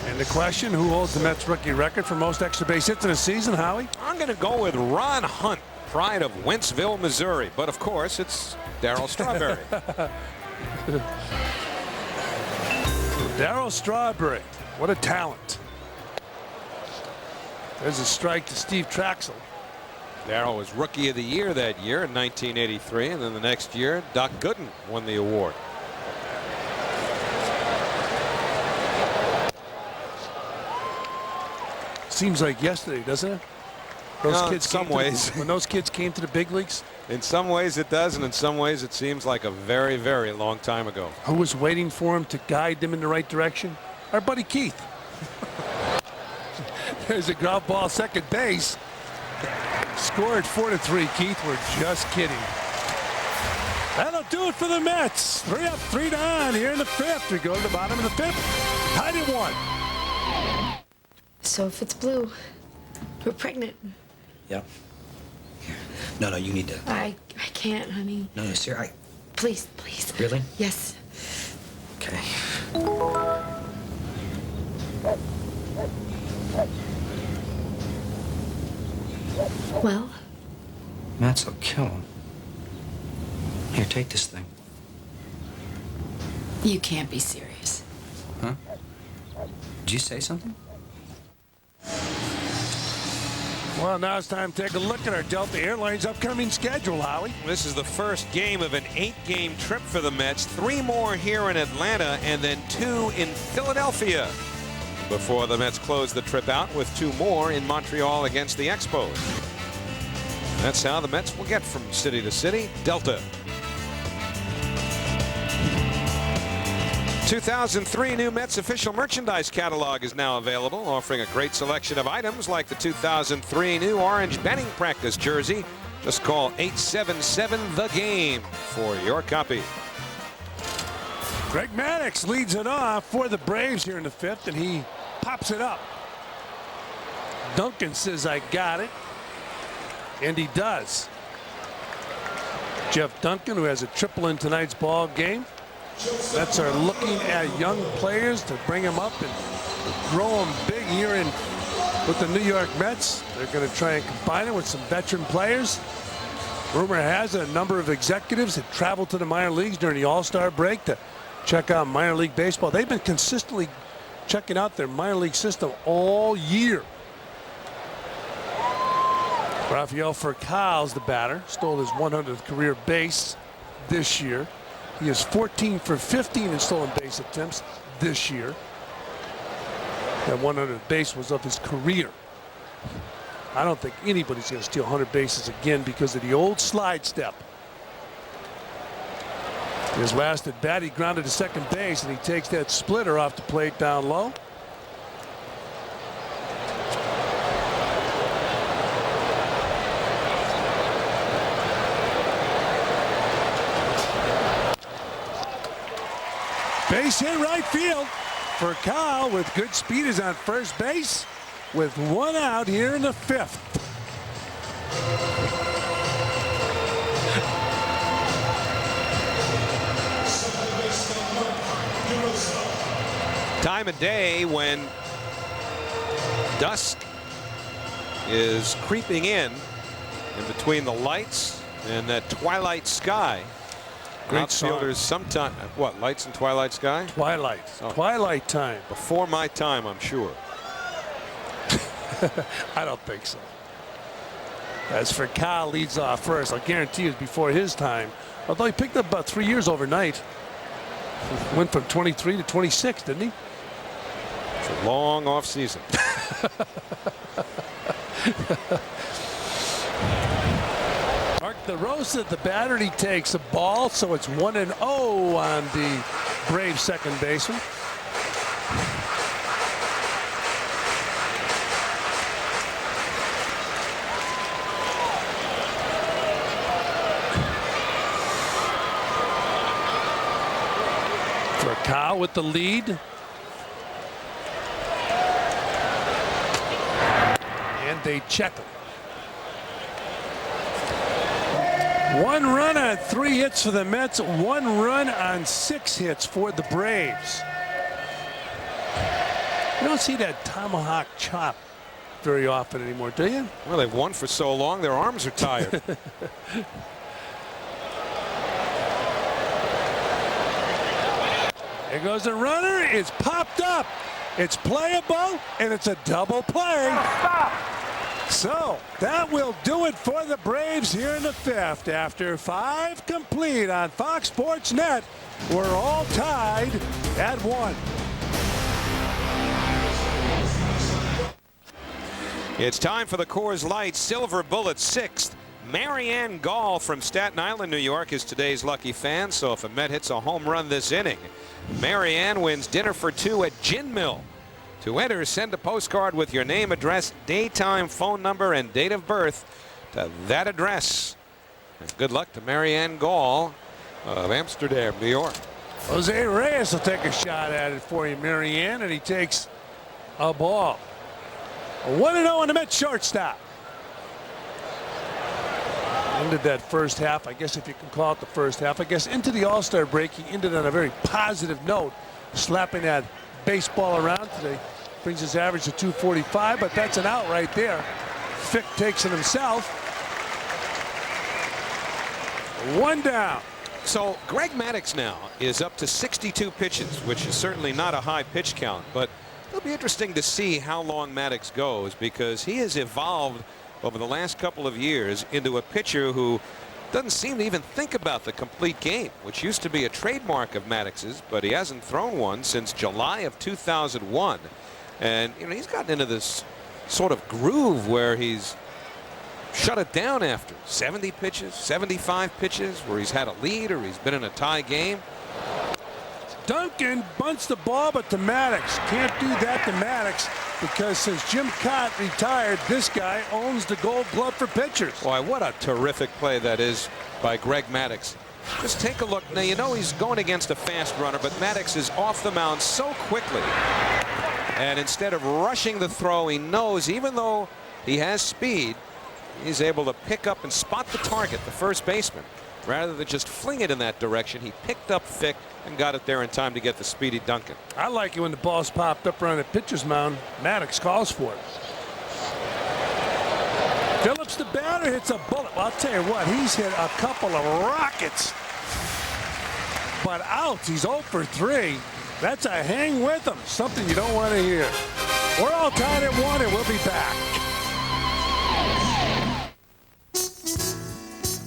And the question, who holds the Mets rookie record for most extra base hits in a season, Howie? I'm going to go with Ron Hunt, pride of Wentzville, Missouri. But of course, it's Darryl Strawberry. Darryl Strawberry, what a talent. There's a strike to Steve Trachsel. Darryl was Rookie of the Year that year in 1983, and then the next year, Doc Gooden won the award. Seems like yesterday, doesn't it? Those kids, in some ways. When those kids came to the big leagues? In some ways it does, and in some ways it seems like a very, very long time ago. Who was waiting for him to guide them in the right direction? Our buddy Keith. There's a ground ball, second base. Scored 4-3. Keith, we're just kidding. That'll do it for the Mets. 3 up, 3 down here in the fifth. We go to the bottom of the fifth. Tied at 1. So if it's blue, we're pregnant. Yeah. No, you need to. I can't, honey. No, sir. Please, please. Really? Yes. Okay. Well? Matt's will kill him. Here, take this thing. You can't be serious. Huh? Did you say something? Well, now it's time to take a look at our Delta Airlines upcoming schedule, Howie. This is the first game of an 8-game trip for the Mets. 3 more here in Atlanta and then 2 in Philadelphia before the Mets close the trip out with 2 more in Montreal against the Expos. That's how the Mets will get from city to city. Delta. 2003 new Mets official merchandise catalog is now available, offering a great selection of items like the 2003 new orange batting practice jersey. Just call 877-THE-GAME for your copy. Greg Maddux leads it off for the Braves here in the fifth, and he pops it up. Duncan says, I got it. And he does. Jeff Duncan, who has a triple in tonight's ball game. Mets are looking at young players to bring them up and grow them big here in with the New York Mets. They're going to try and combine it with some veteran players. Rumor has it a number of executives had traveled to the minor leagues during the All-Star break to check out minor league baseball. They've been consistently checking out their minor league system all year. Rafael Furcal's the batter. Stole his 100th career base this year. He is 14 for 15 in stolen base attempts this year. That 100th base was of his career. I don't think anybody's going to steal 100 bases again because of the old slide step. His last at bat, he grounded to second base, and he takes that splitter off the plate down low. Base hit right field. Furcal with good speed is on first base with 1 out here in the fifth. Time of day when dusk is creeping in between the lights and that twilight sky. Great song. Outfielders sometime. What, Lights and Twilight Sky? Twilight. Oh. Twilight time. Before my time, I'm sure. I don't think so. As for Kyle leads off first, I'll guarantee it's before his time. Although he picked up about 3 years overnight. Went from 23 to 26, didn't he? It's a long off season. Mark DeRosa, the batter, he takes a ball, so it's 1-0 on the Braves second baseman. For Kyle with the lead. And they check him. 1 run on 3 hits for the Mets, 1 run on 6 hits for the Braves. You don't see that tomahawk chop very often anymore, do you? Well, they've won for so long, their arms are tired. There goes the runner. It's popped up. It's playable, and it's a double play. So that will do it for the Braves here in the 5th. After 5 complete on Fox Sports Net, we're all tied at 1. It's time for the Coors Light Silver Bullet 6th. Marianne Gall from Staten Island, New York is today's lucky fan. So if a Met hits a home run this inning, Marianne wins dinner for 2 at Gin Mill. To enter, send a postcard with your name, address, daytime, phone number, and date of birth to that address. And good luck to Marianne Gall of Amsterdam, New York. Jose Reyes will take a shot at it for you, Marianne, and he takes a ball. 1-0 on the Mets shortstop. Ended that first half, I guess, if you can call it the first half. I guess into the All-Star break, he ended on a very positive note, slapping that baseball around today. Brings his average to 245, but that's an out right there. Fick takes it himself. 1 down. So Greg Maddux now is up to 62 pitches, which is certainly not a high pitch count, but it'll be interesting to see how long Maddux goes, because he has evolved over the last couple of years into a pitcher who doesn't seem to even think about the complete game, which used to be a trademark of Maddux's, but he hasn't thrown one since July of 2001. And you know, he's gotten into this sort of groove where he's shut it down after 70 pitches, 75 pitches, where he's had a lead or he's been in a tie game. Duncan bunts the ball, but to Maddux. Can't do that to Maddux, because since Jim Cott retired, this guy owns the Gold Glove for pitchers. Boy, what a terrific play that is by Greg Maddux. Just take a look. Now, you know he's going against a fast runner, but Maddux is off the mound so quickly. And instead of rushing the throw, he knows, even though he has speed, he's able to pick up and spot the target, the first baseman. Rather than just fling it in that direction, he picked up Fick and got it there in time to get the speedy Duncan. I like it when the ball's popped up around the pitcher's mound. Maddux calls for it. Phillips, the batter, hits a bullet. Well, I'll tell you what, he's hit a couple of rockets. But outs, he's 0 for 3. That's a hang with him. Something you don't want to hear. We're all tied at 1, and we'll be back.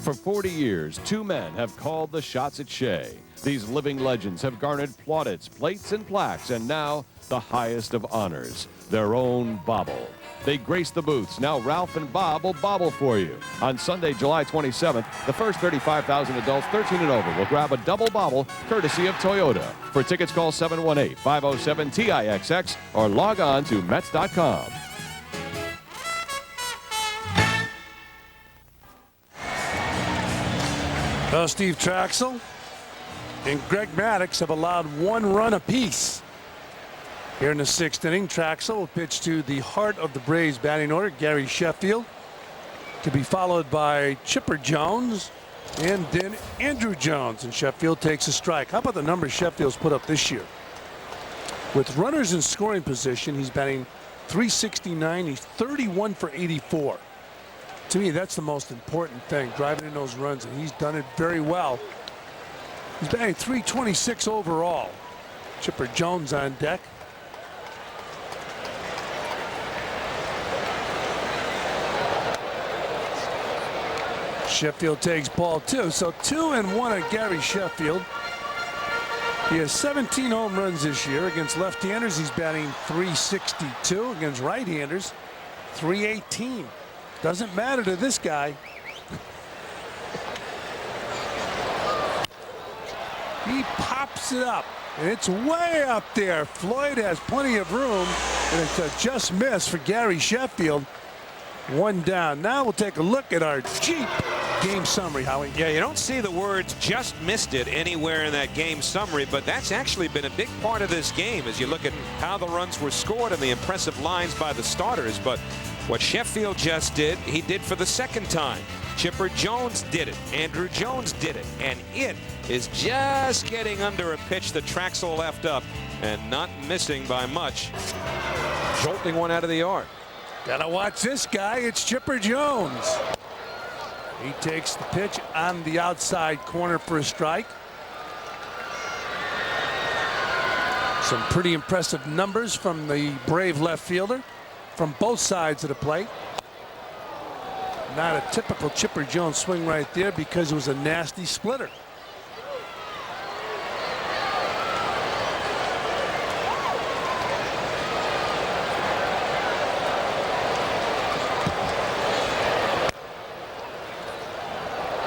For 40 years, 2 men have called the shots at Shea. These living legends have garnered plaudits, plates, and plaques, and now the highest of honors, their own bobble. They grace the booths. Now Ralph and Bob will bobble for you. On Sunday, July 27th, the first 35,000 adults 13 and over will grab a double bobble courtesy of Toyota. For tickets, call 718-507-TIXX or log on to Mets.com. Steve Trachsel and Greg Maddux have allowed 1 run apiece. Here in the 6th inning, Trachsel will pitch to the heart of the Braves batting order, Gary Sheffield, to be followed by Chipper Jones and then Andrew Jones, and Sheffield takes a strike. How about the numbers Sheffield's put up this year? With runners in scoring position, he's batting .369. He's 31 for 84. To me, that's the most important thing, driving in those runs, and he's done it very well. He's batting .326 overall. Chipper Jones on deck. Sheffield takes ball 2. So 2-1 on Gary Sheffield. He has 17 home runs this year. Against left-handers, he's batting .362. Against right-handers, .318. Doesn't matter to this guy. He pops it up, and it's way up there. Floyd has plenty of room, and it's a just miss for Gary Sheffield. 1 down. Now we'll take a look at our Jeep game summary, Howie. Yeah, you don't see the words "just missed it" anywhere in that game summary, but that's actually been a big part of this game as you look at how the runs were scored and the impressive lines by the starters. But what Sheffield just did, he did for the second time. Chipper Jones did it. Andrew Jones did it. And it is just getting under a pitch that Trachsel left up and not missing by much. Jolting one out of the yard. Gotta watch this guy. It's Chipper Jones. He takes the pitch on the outside corner for a strike. Some pretty impressive numbers from the Brave left fielder from both sides of the plate. Not a typical Chipper Jones swing right there because it was a nasty splitter.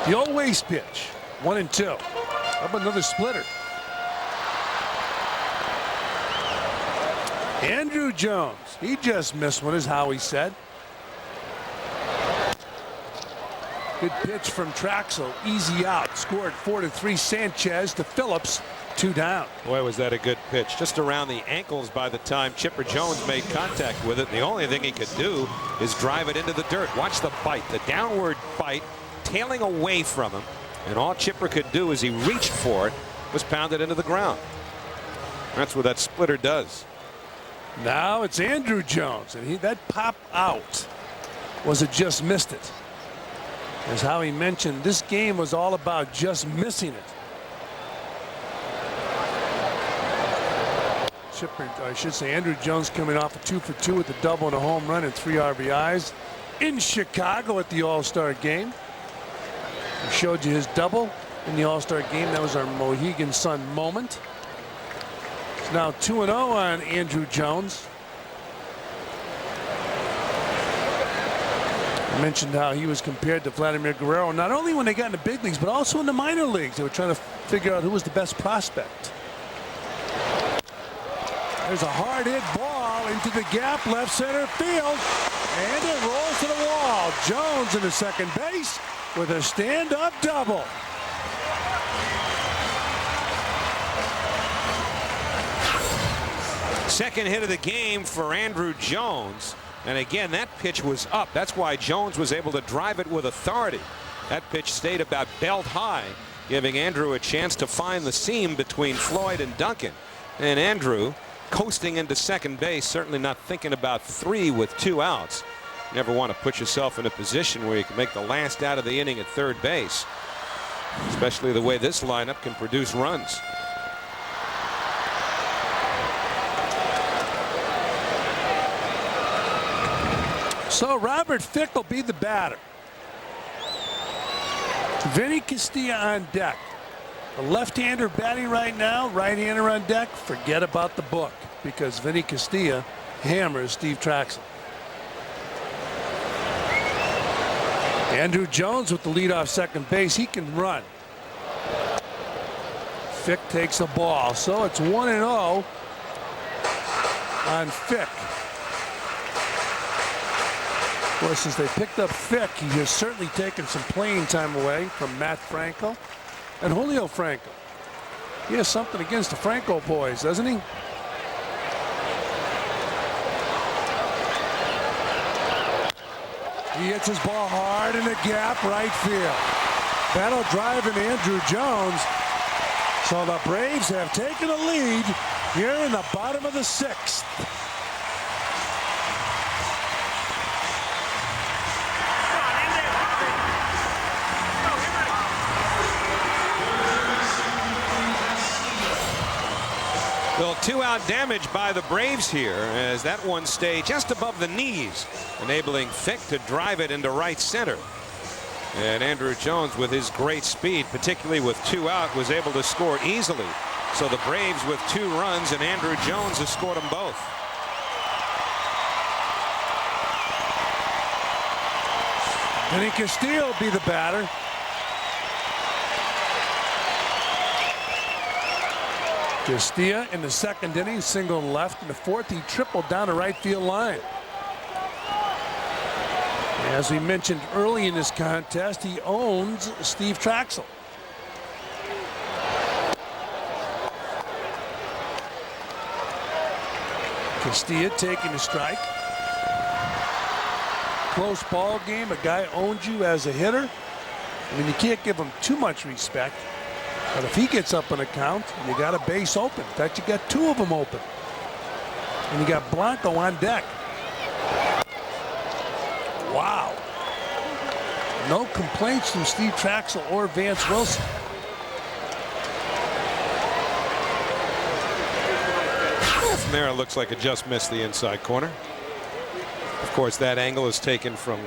The old waste pitch, 1-2. How about another splitter? Andrew Jones, he just missed one, as Howie said. Good pitch from Trachsel, easy out. Scored 4-3. Sanchez to Phillips, 2 down. Boy, was that a good pitch. Just around the ankles by the time Chipper Jones made contact with it. The only thing he could do is drive it into the dirt. Watch the bite, the downward bite, tailing away from him. And all Chipper could do as he reached for it was pound it into the ground. That's what that splitter does. Now it's Andrew Jones, and that pop out was it just missed it. As Howie mentioned, this game was all about just missing it. Chipper, I should say, Andrew Jones coming off a 2-for-2 with a double and a home run and 3 RBIs in Chicago at the All-Star game. We showed you his double in the All-Star game. That was our Mohegan Sun moment. It's now 2-0 on Andrew Jones. I mentioned how he was compared to Vladimir Guerrero, not only when they got in the big leagues, but also in the minor leagues. They were trying to figure out who was the best prospect. There's a hard hit ball into the gap, left center field, and it rolls to the wall. Jones into second base with a stand-up double. Second hit of the game for Andrew Jones. And again, that pitch was up. That's why Jones was able to drive it with authority. That pitch stayed about belt high, giving Andrew a chance to find the seam between Floyd and Duncan. And Andrew coasting into second base, certainly not thinking about 3 with 2 outs. You never want to put yourself in a position where you can make the last out of the inning at third base, especially the way this lineup can produce runs. So Robert Fick will be the batter. Vinny Castilla on deck. The left-hander batting right now, right-hander on deck. Forget about the book because Vinny Castilla hammers Steve Trachsel. Andrew Jones with the leadoff second base. He can run. Fick takes a ball. So it's 1-0 on Fick. Of course, since they picked up Fick, he has certainly taken some playing time away from Matt Franco and Julio Franco. He has something against the Franco boys, doesn't he? He hits his ball hard in the gap, right field. That'll drive in Andrew Jones. So the Braves have taken a lead here in the bottom of the 6th. 2-out damage by the Braves here as that one stayed just above the knees, enabling Fick to drive it into right center. And Andrew Jones, with his great speed, particularly with 2 out, was able to score easily. So the Braves with 2 runs, and Andrew Jones has scored them both. Vinny Castilla will be the batter. Castilla in the second inning, single left. In the fourth, he tripled down the right field line. As we mentioned early in this contest, he owns Steve Trachsel. Castilla taking the strike. Close ball game. A guy owns you as a hitter. I mean, you can't give him too much respect. But if he gets up on a count, you got a base open. In fact, you got 2 of them open. And you got Blanco on deck. Wow. No complaints from Steve Trachsel or Vance Wilson. From there, it looks like it just missed the inside corner. Of course, that angle is taken from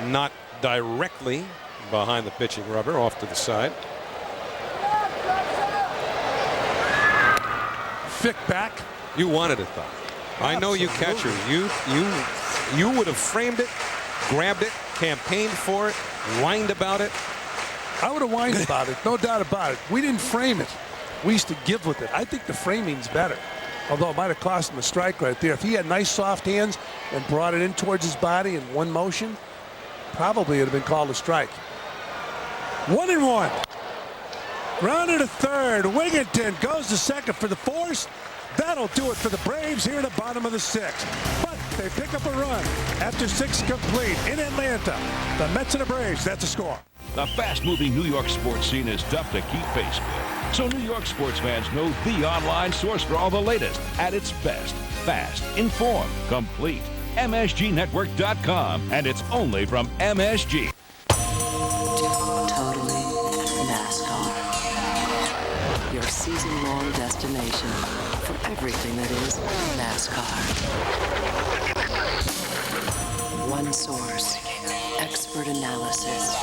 not directly behind the pitching rubber, off to the side. Fick back. You wanted it, though. I know you catcher. You would have framed it, grabbed it, campaigned for it, whined about it. I would have whined about it, no doubt about it. We didn't frame it. We used to give with it. I think the framing's better. Although it might have cost him a strike right there. If he had nice soft hands and brought it in towards his body in one motion, probably it would have been called a strike. 1-1. Grounded to third. Wigginton goes to second for the force. That'll do it for the Braves here in the bottom of the 6th. But they pick up a run after 6 complete in Atlanta. The Mets and the Braves, that's a score. The fast-moving New York sports scene is tough to keep pace with. So New York sports fans know the online source for all the latest at its best. Fast, informed, complete. MSGNetwork.com. And it's only from MSG. Totally NASCAR. Your season-long destination for everything that is NASCAR. One source. Expert analysis.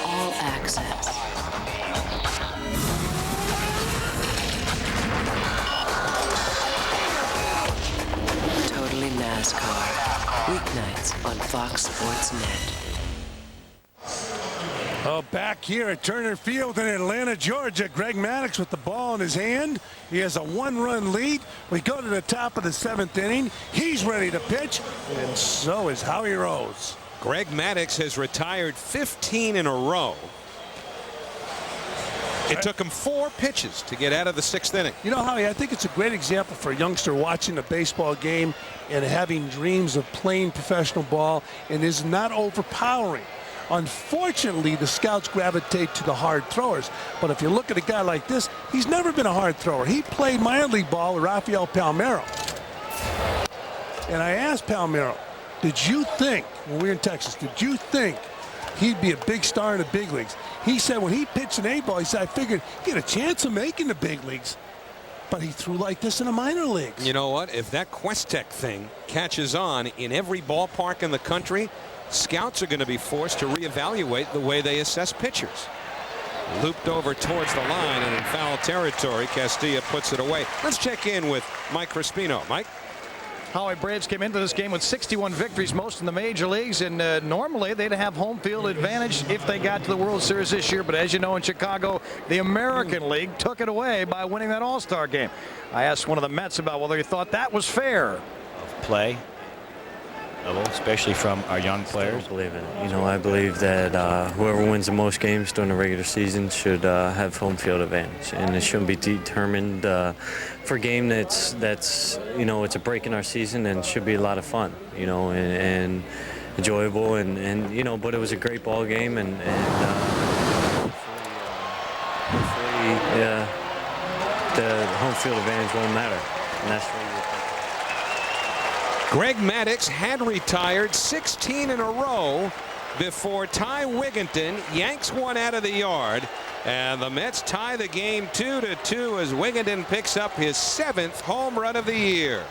All access. Totally NASCAR. Weeknights on Fox Sports Net. Oh, back here at Turner Field in Atlanta, Georgia, Greg Maddux with the ball in his hand. He has a 1-run lead. We go to the top of the 7th inning. He's ready to pitch, and so is Howie Rose. Greg Maddux has retired 15 in a row. It took him 4 pitches to get out of the 6th inning. You know, Howie, I think it's a great example for a youngster watching a baseball game and having dreams of playing professional ball and is not overpowering. Unfortunately, the scouts gravitate to the hard throwers. But if you look at a guy like this, he's never been a hard thrower. He played minor league ball with Rafael Palmeiro. And I asked Palmeiro, did you think, when we were in Texas, did you think he'd be a big star in the big leagues? He said when he pitched an A-ball, he said, I figured he had a chance of making the big leagues. But he threw like this in the minor leagues. You know what? If that Questec thing catches on in every ballpark in the country, scouts are going to be forced to reevaluate the way they assess pitchers. Looped over towards the line and in foul territory. Castilla puts it away. Let's check in with Mike Crispino. Mike? Howie, Braves came into this game with 61 victories, most in the major leagues, and normally they'd have home field advantage if they got to the World Series this year. But as you know, in Chicago, the American League took it away by winning that All-Star game. I asked one of the Mets about whether he thought that was fair. Play, especially from our young players. I believe in it. You know, I believe that whoever wins the most games during the regular season should have home field advantage, and it shouldn't be determined for a game that's you know, it's a break in our season and should be a lot of fun, you know, and enjoyable, and you know, but it was a great ball game, and hopefully the home field advantage won't matter, and that's what Greg Maddux had retired 16 in a row before Ty Wigginton yanks one out of the yard And the Mets tie the game 2-2 as Wigginton picks up his 7th home run of the year.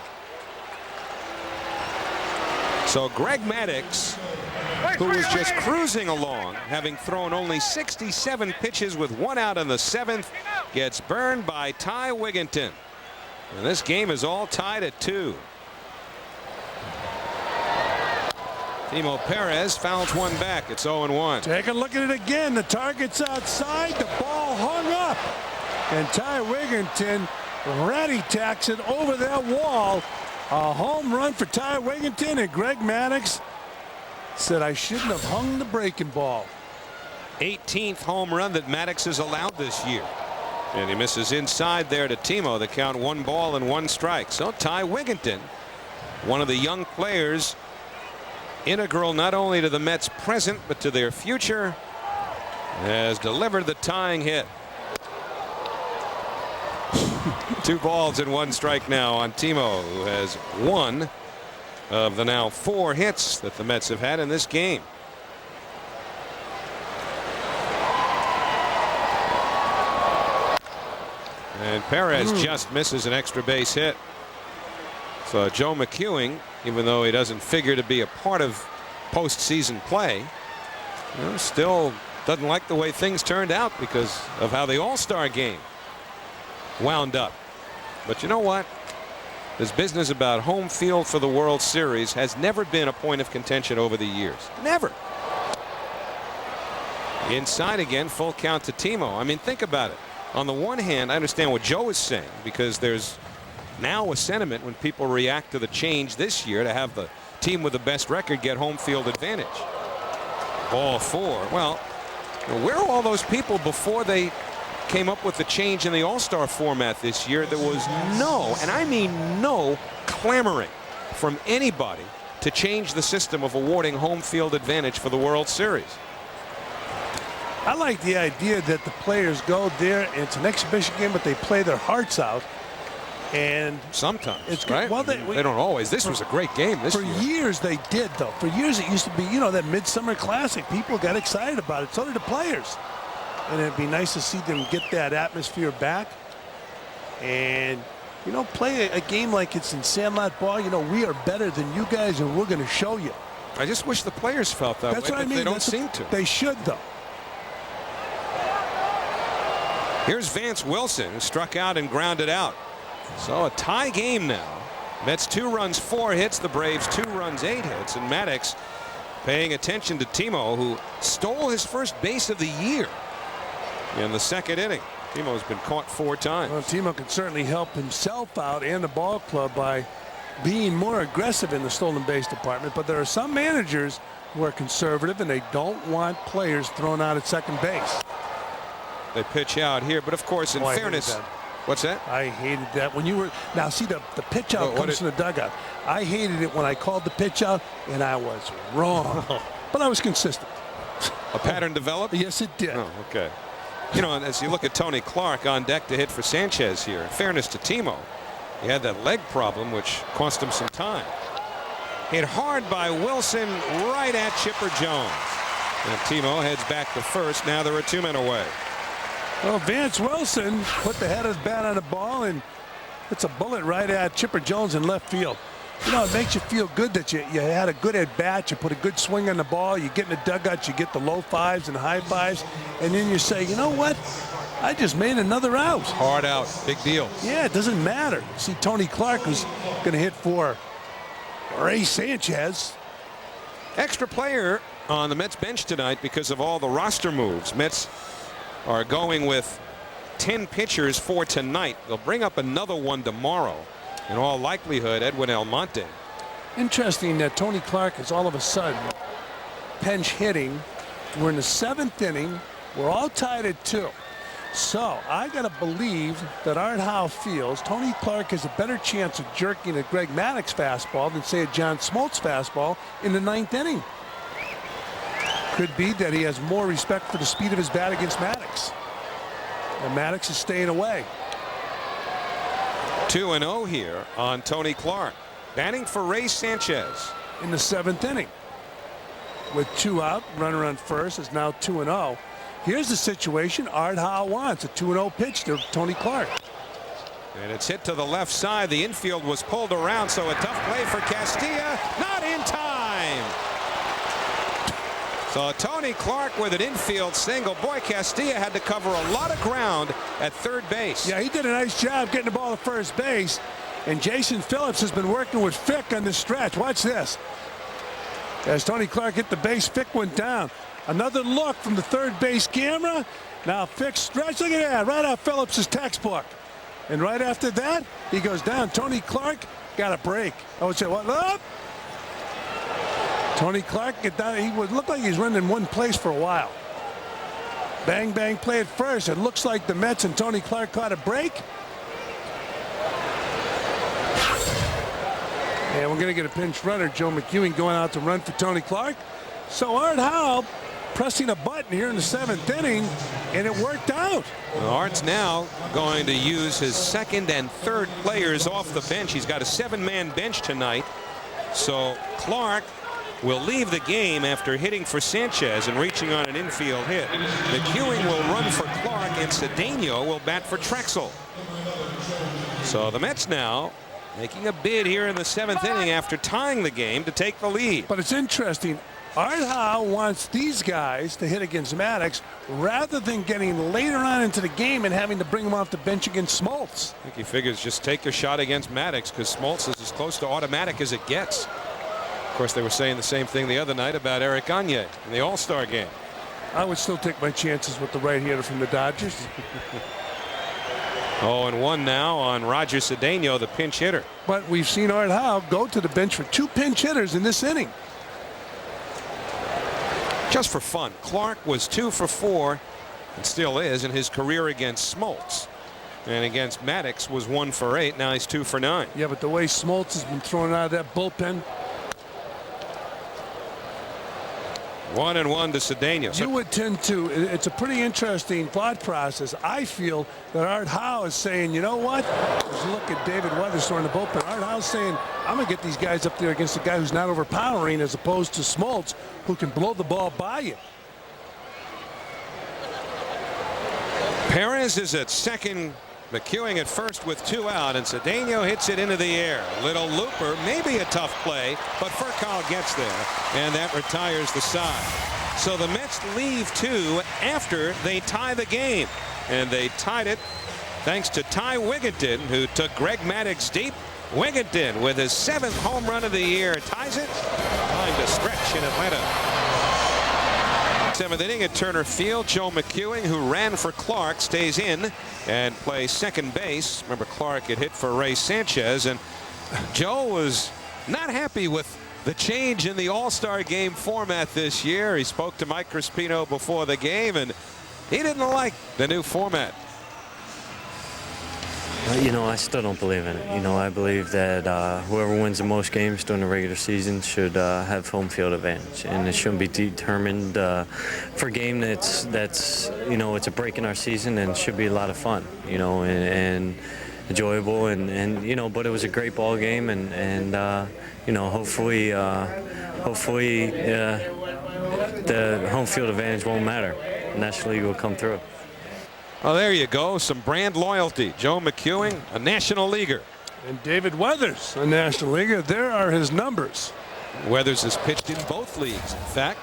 So Greg Maddux, who was just cruising along, having thrown only 67 pitches with 1 out in the 7th, gets burned by Ty Wigginton. And this game is all tied at 2. Timo Perez fouls one back. It's 0-1. Take a look at it again. The target's outside. The ball hung up. And Ty Wigginton ratty-tacks it over that wall. A home run for Ty Wigginton, and Greg Maddux said, I shouldn't have hung the breaking ball. 18th home run that Maddux has allowed this year. And he misses inside there to Timo. The count 1 ball and 1 strike. So Ty Wigginton, one of the young players, integral not only to the Mets present but to their future, has delivered the tying hit. 2 balls and 1 strike now on Timo, who has 1 of the now 4 hits that the Mets have had in this game. And Perez just misses an extra base hit. So Joe McEwing, even though he doesn't figure to be a part of postseason play, still doesn't like the way things turned out because of how the All-Star game wound up. But you know what? This business about home field for the World Series has never been a point of contention over the years. Never. Inside again, full count to Timo. I mean, think about it. On the one hand, I understand what Joe is saying, because there's now a sentiment when people react to the change this year to have the team with the best record get home field advantage. Ball 4. Well, where are all those people before they came up with the change in the All-Star format this year? There was no, and I mean no, clamoring from anybody to change the system of awarding home field advantage for the World Series. I like the idea that the players go there, and it's an exhibition game, but they play their hearts out. And sometimes it's right. Well, they don't always. This was a great game this year. For years they did, though. For years it used to be, that Midsummer Classic. People got excited about it. So did the players. And it'd be nice to see them get that atmosphere back. And, play a game like it's in Sandlot Ball. We are better than you guys, and we're going to show you. I just wish the players felt that way. That's what I mean. They don't seem to. They should, though. Here's Vance Wilson, who struck out and grounded out. So a tie game now. Mets 2 runs, 4 hits. The Braves 2 runs, 8 hits. And Maddux paying attention to Timo, who stole his first base of the year in the 2nd inning. Timo's been caught 4 times. Well, Timo can certainly help himself out and the ball club by being more aggressive in the stolen base department. But there are some managers who are conservative, and they don't want players thrown out at second base. They pitch out here, but of course, in fairness, what's that? I hated that when you were now. See, the pitch out comes in the dugout. I hated it when I called the pitch out, and I was wrong, but I was consistent. A pattern developed? Yes, it did. Oh, okay. As you look at Tony Clark on deck to hit for Sanchez here, in fairness to Timo, he had that leg problem, which cost him some time. Hit hard by Wilson right at Chipper Jones. And Timo heads back to first. Now there are 2 men away. Well, Vance Wilson put the head of his bat on the ball, and it's a bullet right at Chipper Jones in left field. It makes you feel good that you had a good at bat. You put a good swing on the ball. You get in the dugout. You get the low 5s and high 5s, and then you say, you know what? I just made another out. Hard out, big deal. Yeah, it doesn't matter. See, Tony Clark was going to hit for Ray Sanchez. Extra player on the Mets bench tonight because of all the roster moves. Mets are going with 10 pitchers for tonight. They'll bring up another one tomorrow. In all likelihood, Edwin Almonte. Interesting that Tony Clark is all of a sudden pinch hitting. We're in the 7th inning. We're all tied at 2. So I got to believe that Art Howe feels Tony Clark has a better chance of jerking a Greg Maddux fastball than, say, a John Smoltz fastball in the 9th inning. Could be that he has more respect for the speed of his bat against Maddux. And Maddux is staying away. 2-0 here on Tony Clark. Batting for Ray Sanchez. In the 7th inning. With 2 out, runner on first is now 2-0. Here's the situation Art Howe wants. A 2-0 pitch to Tony Clark. And it's hit to the left side. The infield was pulled around, so a tough play for Castilla. Not in time. So Tony Clark with an infield single. Boy, Castilla had to cover a lot of ground at third base. Yeah, he did a nice job getting the ball to first base. And Jason Phillips has been working with Fick on this stretch. Watch this. As Tony Clark hit the base, Fick went down. Another look from the third base camera. Now Fick stretch. Look at that. Right off Phillips' textbook. And right after that, he goes down. Tony Clark got a break. I would say, what? Up? Tony Clark get down. He would look like he's running in one place for a while. Bang, bang, play at first. It looks like the Mets and Tony Clark caught a break. And we're going to get a pinch runner, Joe McEwing, going out to run for Tony Clark. So Art Howe pressing a button here in the 7th inning, and it worked out. Well, Art's now going to use his second and third players off the bench. He's got a 7-man bench tonight. So Clark will leave the game after hitting for Sanchez and reaching on an infield hit. McEwing will run for Clark, and Cedeno will bat for Trachsel. So the Mets now making a bid here in the 7th inning after tying the game to take the lead. But it's interesting. Art Howe wants these guys to hit against Maddux rather than getting later on into the game and having to bring them off the bench against Smoltz. I think he figures just take your shot against Maddux because Smoltz is as close to automatic as it gets. Of course, they were saying the same thing the other night about Eric Gagne in the All-Star game. I would still take my chances with the right-hander from the Dodgers. 0-1 now on Roger Cedeno, the pinch hitter. But we've seen Art Howe go to the bench for 2 pinch hitters in this inning. Just for fun, Clark was 2 for 4 and still is in his career against Smoltz. And against Maddux was 1 for 8. Now he's 2 for 9. Yeah, but the way Smoltz has been thrown out of that bullpen. 1-1 to Cedeno. You would tend to. It's a pretty interesting thought process. I feel that Art Howe is saying, you know what? As you look at David Weatherstorm in the bullpen, Art Howe's saying, I'm going to get these guys up there against a guy who's not overpowering as opposed to Smoltz, who can blow the ball by you. Perez is at second. McEwing at first with 2 out, and Cedeno hits it into the air. Little looper, maybe a tough play, but Furcal gets there, and that retires the side. So the Mets leave 2 after they tie the game, and they tied it thanks to Ty Wigginton, who took Greg Maddux deep. Wigginton with his 7th home run of the year ties it. Time to stretch in Atlanta. 7th inning at Turner Field. Joe McEwing, who ran for Clark, stays in and plays second base. Remember, Clark had hit for Ray Sanchez, and Joe was not happy with the change in the All-Star game format this year. He spoke to Mike Crispino before the game, and he didn't like the new format. You know, I still don't believe in it. You know, I believe that whoever wins the most games during the regular season should have home field advantage, and it shouldn't be determined for a game that's you know, it's a break in our season and should be a lot of fun, you know, and enjoyable, and you know, but it was a great ball game, and you know, hopefully the home field advantage won't matter. National League will come through. Well, there you go. Some brand loyalty. Joe McEwing, a National Leaguer. And David Weathers, a National Leaguer. There are his numbers. Weathers has pitched in both leagues. In fact,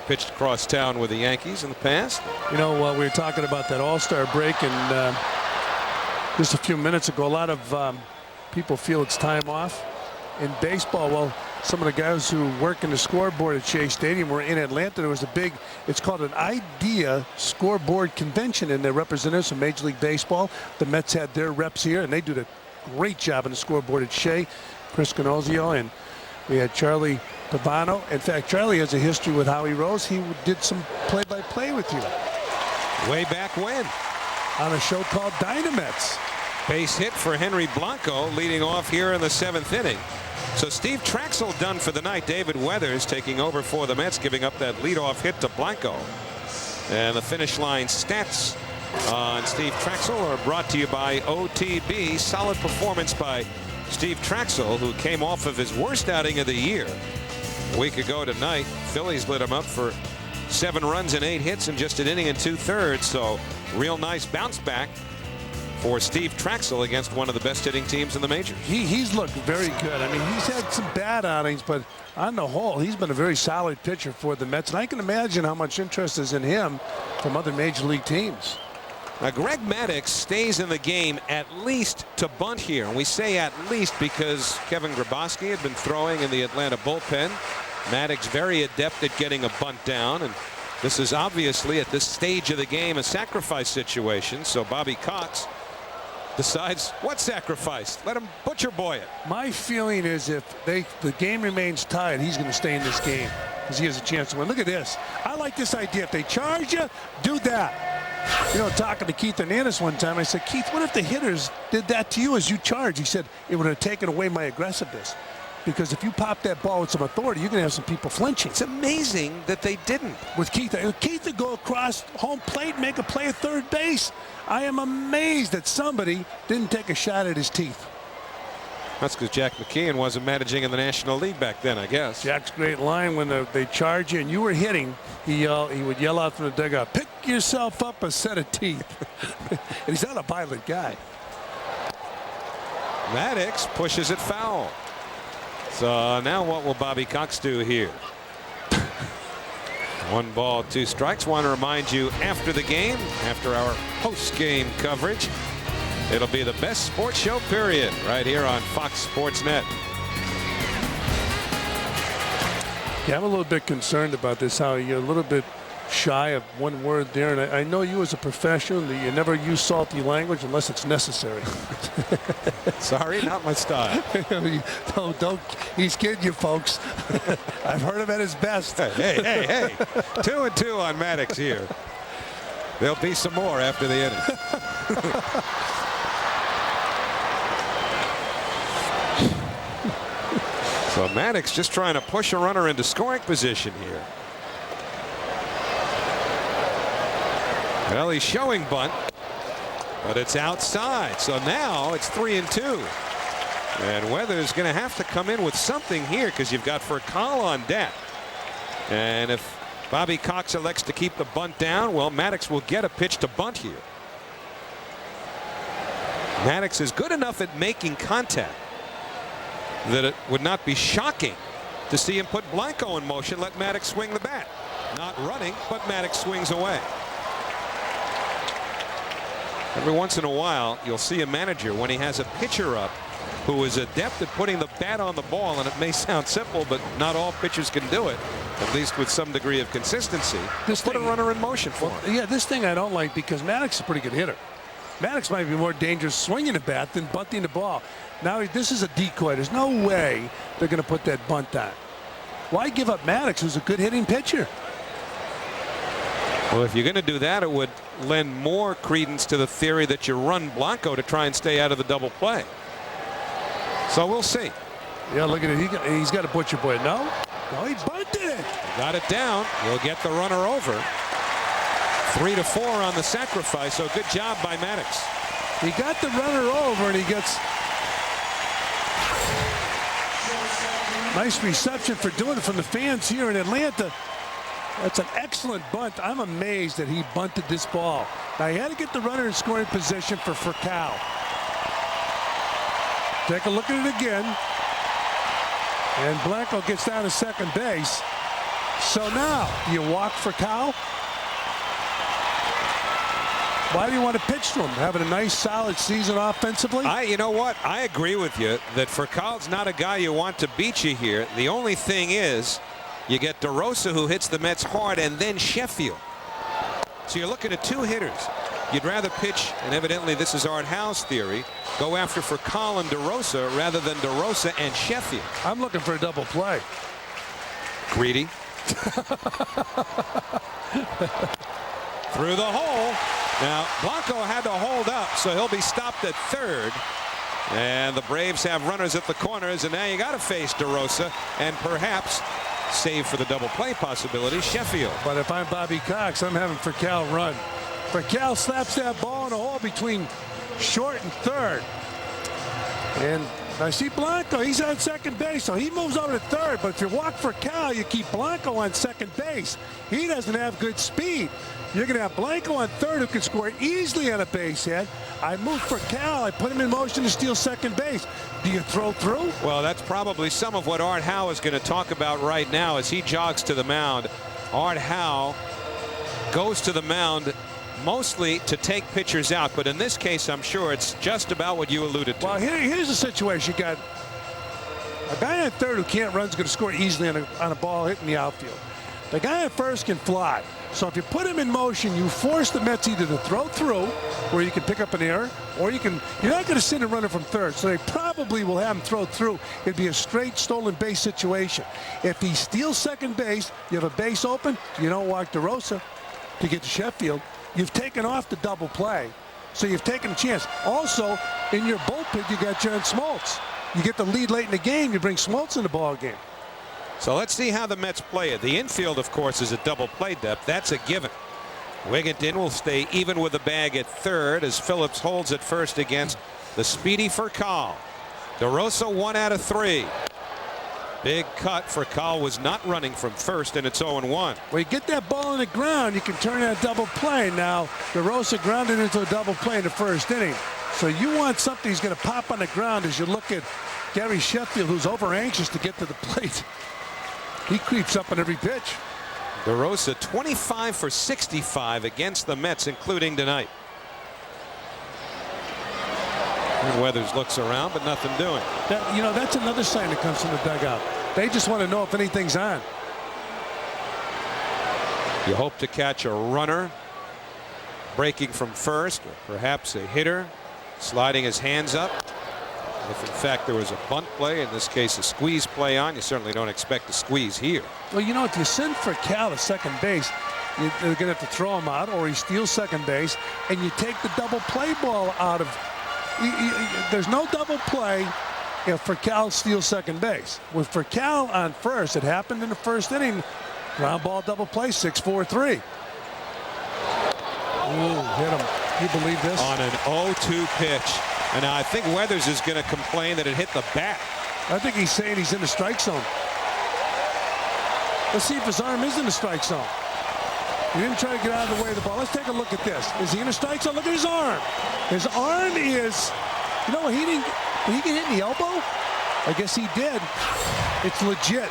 pitched across town with the Yankees in the past. You know, we were talking about that All-Star break, and just a few minutes ago, a lot of people feel it's time off in baseball. Well, some of the guys who work in the scoreboard at Shea Stadium were in Atlanta. There was a big, it's called an IDEA scoreboard convention, and they're representatives from Major League Baseball. The Mets had their reps here, and they did a great job on the scoreboard at Shea. Chris Canozio, and we had Charlie Pavano. In fact, Charlie has a history with Howie Rose. He did some play-by-play with you. Way back when. On a show called Dynamets. Base hit for Henry Blanco leading off here in the 7th inning. So Steve Trachsel done for the night. David Weathers taking over for the Mets, giving up that leadoff hit to Blanco. And the finish line stats on Steve Trachsel are brought to you by OTB. Solid performance by Steve Trachsel, who came off of his worst outing of the year a week ago tonight. Phillies lit him up for 7 runs and 8 hits in just an inning and 2/3. So real nice bounce back for Steve Trachsel against one of the best hitting teams in the majors. He's looked very good. I mean, he's had some bad outings, but on the whole, he's been a very solid pitcher for the Mets. And I can imagine how much interest is in him from other major league teams. Now, Greg Maddux stays in the game at least to bunt here. And we say at least because Kevin Grabowski had been throwing in the Atlanta bullpen. Maddux very adept at getting a bunt down. And this is obviously at this stage of the game a sacrifice situation. So Bobby Cox decides what sacrifice. Let him butcher boy it. My feeling is if the game remains tied, he's going to stay in this game because he has a chance to win. Look at this. I like this idea. If they charge you, do that. You know, talking to Keith Hernandez one time, I said, Keith, what if the hitters did that to you as you charge? He said, it would have taken away my aggressiveness. Because if you pop that ball with some authority, you're going to have some people flinching. It's amazing that they didn't. With Keith would go across home plate, make a play at third base. I am amazed that somebody didn't take a shot at his teeth. That's because Jack McKeon wasn't managing in the National League back then, I guess. Jack's great line when they charge you and you were hitting, he would yell out from the dugout, pick yourself up a set of teeth. And he's not a violent guy. Maddux pushes it foul. So now what will Bobby Cox do here? 1 ball, 2 strikes. Want to remind you after the game, after our post-game coverage, it'll be the best sports show period right here on Fox Sports Net. Yeah, I'm a little bit concerned about this, Howie. You're a little bit shy of one word there, and I know you as a professional that you never use salty language unless it's necessary. Sorry, not my style. don't. He's kidding you, folks. I've heard him at his best. Hey. 2-2 on Maddux here. There'll be some more after the inning. So Maddux just trying to push a runner into scoring position here. Well, he's showing bunt, but it's outside. So now it's 3-2. And Weather's going to have to come in with something here because you've got Furcal on deck. And if Bobby Cox elects to keep the bunt down, well, Maddux will get a pitch to bunt here. Maddux is good enough at making contact that it would not be shocking to see him put Blanco in motion, let Maddux swing the bat. Not running, but Maddux swings away. Every once in a while, you'll see a manager when he has a pitcher up who is adept at putting the bat on the ball, and it may sound simple, but not all pitchers can do it, at least with some degree of consistency. Just put a runner in motion for him. Yeah, this thing I don't like because Maddux is a pretty good hitter. Maddux might be more dangerous swinging the bat than bunting the ball. Now this is a decoy. There's no way they're going to put that bunt on. Why give up Maddux, who's a good hitting pitcher? Well, if you're going to do that, it would lend more credence to the theory that you run Blanco to try and stay out of the double play. So we'll see. Yeah, look at it. He's got a butcher boy. No, he bunted it. Got it down. We'll get the runner over. 3-4 on the sacrifice. So good job by Maddux. He got the runner over, and he gets nice reception for doing it from the fans here in Atlanta. That's an excellent bunt. I'm amazed that he bunted this ball. Now he had to get the runner in scoring position for Furcal. Take a look at it again. And Blanco gets down to second base. So now, do you walk Furcal? Why do you want to pitch to him? Having a nice, solid season offensively? You know what? I agree with you that Furcal's not a guy you want to beat you here. The only thing is, you get DeRosa, who hits the Mets hard, and then Sheffield. So you're looking at 2 hitters. You'd rather pitch, and evidently this is Art Howe's theory, go after Furcal and DeRosa rather than DeRosa and Sheffield. I'm looking for a double play. Greedy. Through the hole. Now, Blanco had to hold up, so he'll be stopped at third. And the Braves have runners at the corners, and now you got to face DeRosa and perhaps, save for the double play possibility, Sheffield. But if I'm Bobby Cox, I'm having Furcal run. Furcal slaps that ball in a hole between short and third. And I see Blanco. He's on second base, so he moves over to third. But if you walk for Cal, you keep Blanco on second base. He doesn't have good speed. You're going to have Blanco on third, who can score easily on a base hit. I moved for Cal. I put him in motion to steal second base. Do you throw through? Well, that's probably some of what Art Howe is going to talk about right now as he jogs to the mound. Art Howe goes to the mound mostly to take pitchers out, but in this case, I'm sure it's just about what you alluded to. Well, here's the situation. You got a guy on third who can't run is going to score easily on a ball hit in the outfield. The guy at first can fly. So if you put him in motion, you force the Mets either to throw through, where you can pick up an error, or you're not going to send a runner from third. So they probably will have him throw through. It'd be a straight stolen base situation. If he steals second base, you have a base open. You don't walk DeRosa to get to Sheffield. You've taken off the double play, so you've taken a chance. Also, in your bullpen, you got John Smoltz. You get the lead late in the game, you bring Smoltz in the ball game. So let's see how the Mets play it. The infield, of course, is a double play depth. That's a given. Wigginton will stay even with the bag at third as Phillips holds at first against the speedy Furcal. DeRosa 1 out of 3. Big cut. Furcal was not running from first, and it's 0-1. Well, you get that ball on the ground, you can turn that double play. Now, DeRosa grounded into a double play in the first inning. So you want something he's going to pop on the ground as you look at Gary Sheffield, who's over anxious to get to the plate. He creeps up on every pitch. DeRosa 25 for 65 against the Mets, including tonight. And Weathers looks around, but nothing doing. That's another sign that comes from the dugout. They just want to know if anything's on. You hope to catch a runner breaking from first, or perhaps a hitter sliding his hands up. If in fact there was a bunt play, in this case a squeeze play on, you certainly don't expect a squeeze here. Well, if you send for Cal to second base, you're going to have to throw him out, or he steals second base, and you take the double play ball out of. There's no double play if Furcal steals second base. With Furcal on first, it happened in the first inning. Ground ball double play, 6-4-3. Ooh, hit him. You believe this? On an 0-2 pitch. And I think Weathers is going to complain that it hit the bat. I think he's saying he's in the strike zone. Let's see if his arm is in the strike zone. He didn't try to get out of the way of the ball. Let's take a look at this. Is he in the strike zone? Look at his arm. His arm is, he did he get hit in the elbow? I guess he did. It's legit.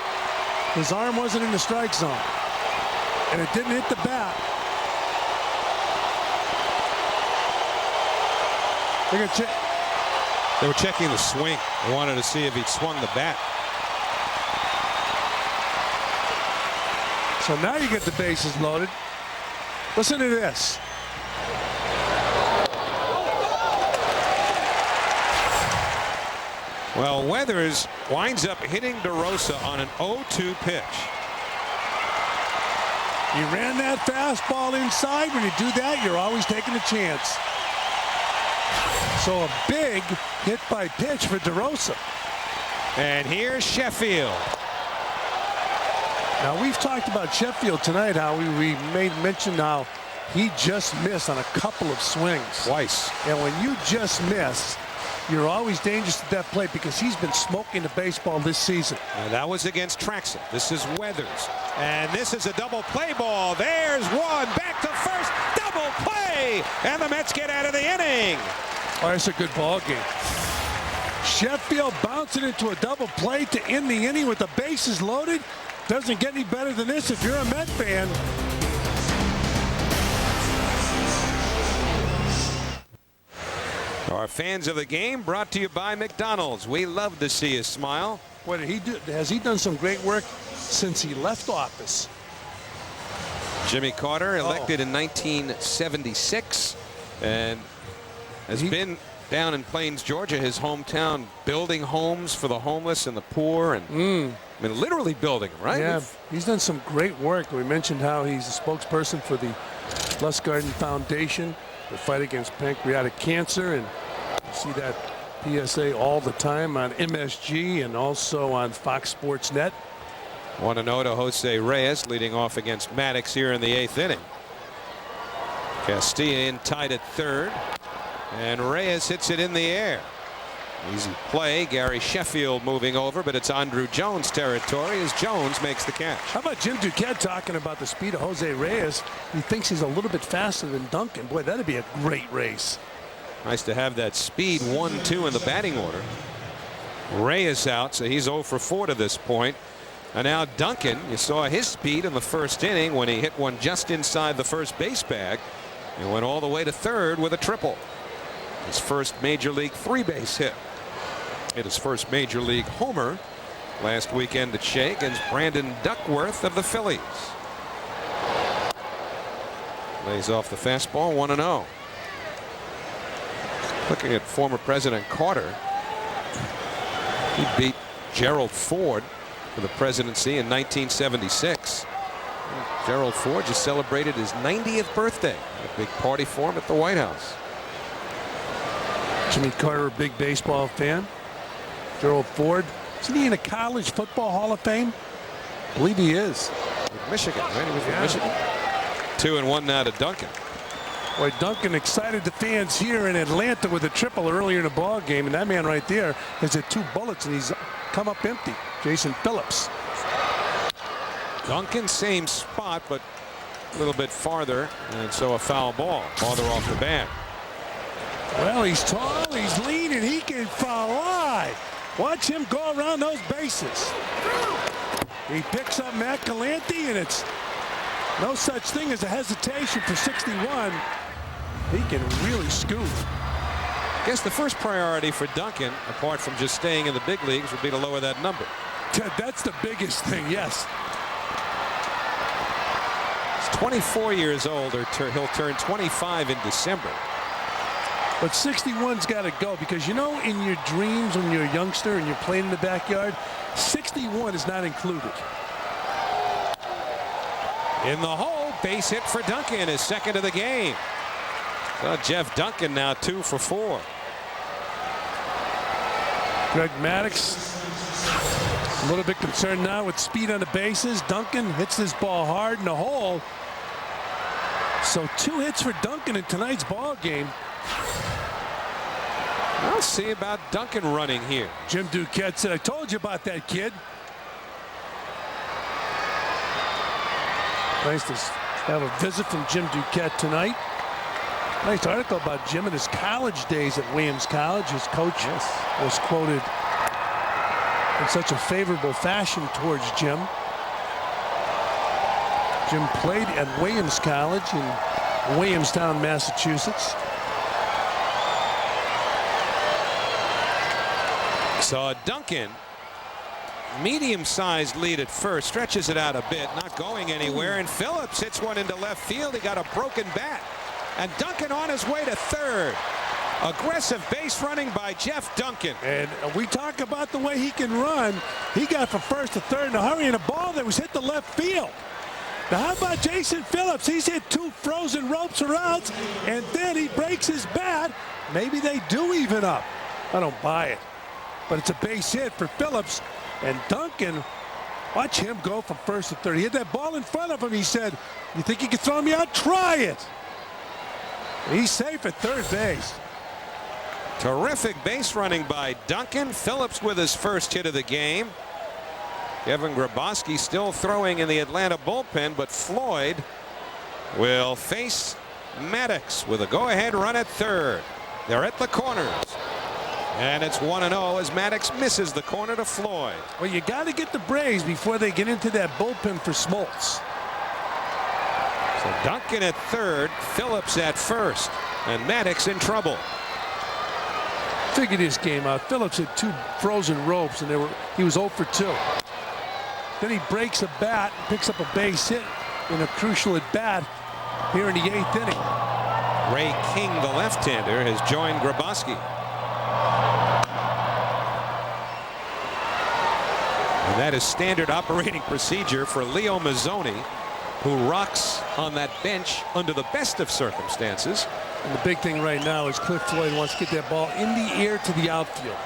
His arm wasn't in the strike zone. And it didn't hit the bat. They were checking the swing. They wanted to see if he'd swung the bat. So now you get the bases loaded. Listen to this. Well, Weathers winds up hitting DeRosa on an 0-2 pitch. You ran that fastball inside. When you do that, you're always taking a chance. So a big hit by pitch for DeRosa. And here's Sheffield. Now, we've talked about Sheffield tonight, how we made mention how he just missed on a couple of swings. Twice. And when you just miss, you're always dangerous at that plate because he's been smoking the baseball this season. Now, that was against Trachsel. This is Weathers. And this is a double play ball. There's one. Back to first. Double play. And the Mets get out of the inning. Oh, that's a good ball game. Sheffield bouncing into a double play to end the inning with the bases loaded. Doesn't get any better than this if you're a Met fan. Our fans of the game brought to you by McDonald's. We love to see you smile. What did he do? Has he done some great work since he left office? Jimmy Carter, elected in 1976, and has been down in Plains, Georgia, his hometown, building homes for the homeless and the poor, and I mean, literally building them, right? Yeah, he's done some great work. We mentioned how he's a spokesperson for the Lustgarten Foundation, the fight against pancreatic cancer, and you see that PSA all the time on MSG and also on Fox Sports Net. 1-0 to Jose Reyes, leading off against Maddux here in the 8th inning. Castilla in tied at third, and Reyes hits it in the air. Easy play. Gary Sheffield moving over, but it's Andrew Jones territory as Jones makes the catch. How about Jim Duquette talking about the speed of Jose Reyes? He thinks he's a little bit faster than Duncan. Boy, that'd be a great race. Nice to have that speed 1-2 in the batting order. Reyes out, so he's 0 for 4 to this point. And now Duncan, you saw his speed in the first inning when he hit one just inside the first base bag and went all the way to third with a triple. His first major league 3-base hit. Hit his first major league homer last weekend at Shea against Brandon Duckworth of the Phillies. Lays off the fastball, 1-0. Looking at former President Carter. He beat Gerald Ford for the presidency in 1976. Gerald Ford just celebrated his 90th birthday. A big party for him at the White House. Jimmy Carter, a big baseball fan. Gerald Ford, isn't he in a college football Hall of Fame? I believe he is. With Michigan, right? He was with Michigan. 2-1 now to Duncan. Boy, Duncan excited the fans here in Atlanta with a triple earlier in the ball game, and that man right there has hit 2 bullets and he's come up empty. Jason Phillips. Duncan, same spot, but a little bit farther, and so a foul ball farther off the bat. Well, he's tall, he's lean, and he can fly. Watch him go around those bases. He picks up Matt Galante, and it's no such thing as a hesitation for 61. He can really scoop. I guess the first priority for Duncan, apart from just staying in the big leagues, would be to lower that number. That's the biggest thing, yes. He's 24 years old, or he'll turn 25 in December. But 61's got to go, because you know, in your dreams when you're a youngster and you're playing in the backyard, 61 is not included. In the hole, base hit for Duncan, his second of the game. So Jeff Duncan now 2 for 4. Greg Maddux a little bit concerned now with speed on the bases. Duncan hits this ball hard in the hole. So 2 hits for Duncan in tonight's ball game. We'll see about Duncan running here. Jim Duquette said, I told you about that kid. Nice to have a visit from Jim Duquette tonight. Nice article about Jim in his college days at Williams College. His coach was quoted in such a favorable fashion towards Jim. Jim played at Williams College in Williamstown, Massachusetts. So Duncan, medium-sized lead at first, stretches it out a bit, not going anywhere, and Phillips hits one into left field. He got a broken bat, and Duncan on his way to third. Aggressive base running by Jeff Duncan. And we talk about the way he can run. He got from first to third in a hurry, and a ball that was hit to left field. Now how about Jason Phillips? He's hit 2 frozen ropes or outs, and then he breaks his bat. Maybe they do even up. I don't buy it. But it's a base hit for Phillips. And Duncan, watch him go from first to third. He had that ball in front of him. He said, you think you can throw me out? Try it. He's safe at third base. Terrific base running by Duncan. Phillips with his first hit of the game. Kevin Grabowski still throwing in the Atlanta bullpen, but Floyd will face Maddux with a go-ahead run at third. They're at the corners. And it's 1-0 as Maddux misses the corner to Floyd. Well, you got to get the Braves before they get into that bullpen for Smoltz. So Duncan at third, Phillips at first, and Maddux in trouble. Figure this game out. Phillips hit 2 frozen ropes, and he was 0 for 2. Then he breaks a bat, picks up a base hit in a crucial at bat here in the 8th inning. Ray King, the left-hander, has joined Grabowski. And that is standard operating procedure for Leo Mazzoni, who rocks on that bench under the best of circumstances. And the big thing right now is Cliff Floyd wants to get that ball in the air to the outfield.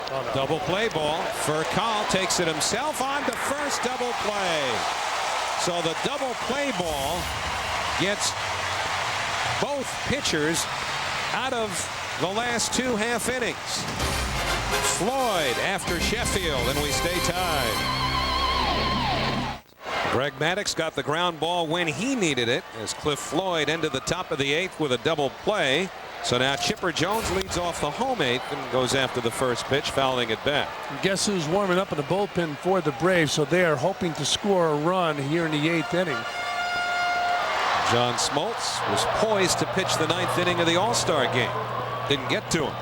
Oh, no. Double play ball. Furcal takes it himself on to first, double play. So the double play ball gets both pitchers out of the last 2 half innings. Floyd after Sheffield, and we stay tied. Greg Maddux got the ground ball when he needed it as Cliff Floyd ended the top of the 8th with a double play. So now Chipper Jones leads off the home 8th and goes after the first pitch, fouling it back. And guess who's warming up in the bullpen for the Braves? So they are hoping to score a run here in the 8th inning. John Smoltz was poised to pitch the 9th inning of the All-Star game. Didn't get to him.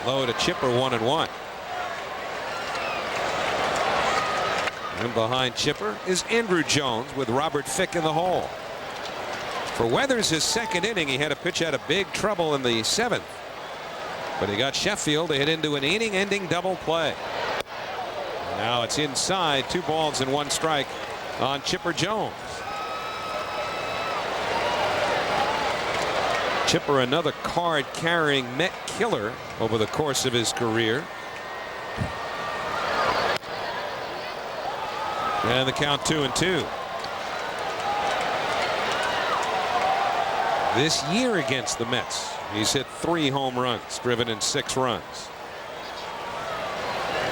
Low to Chipper, 1-1. And behind Chipper is Andrew Jones with Robert Fick in the hole. For Weathers, his 2nd inning, he had a pitch out of big trouble in the 7th. But he got Sheffield to hit into an inning-ending double play. Now it's inside, 2 balls and 1 strike on Chipper Jones. Chipper, another card-carrying Met killer over the course of his career. And the count 2-2. This year against the Mets, he's hit 3 home runs, driven in 6 runs.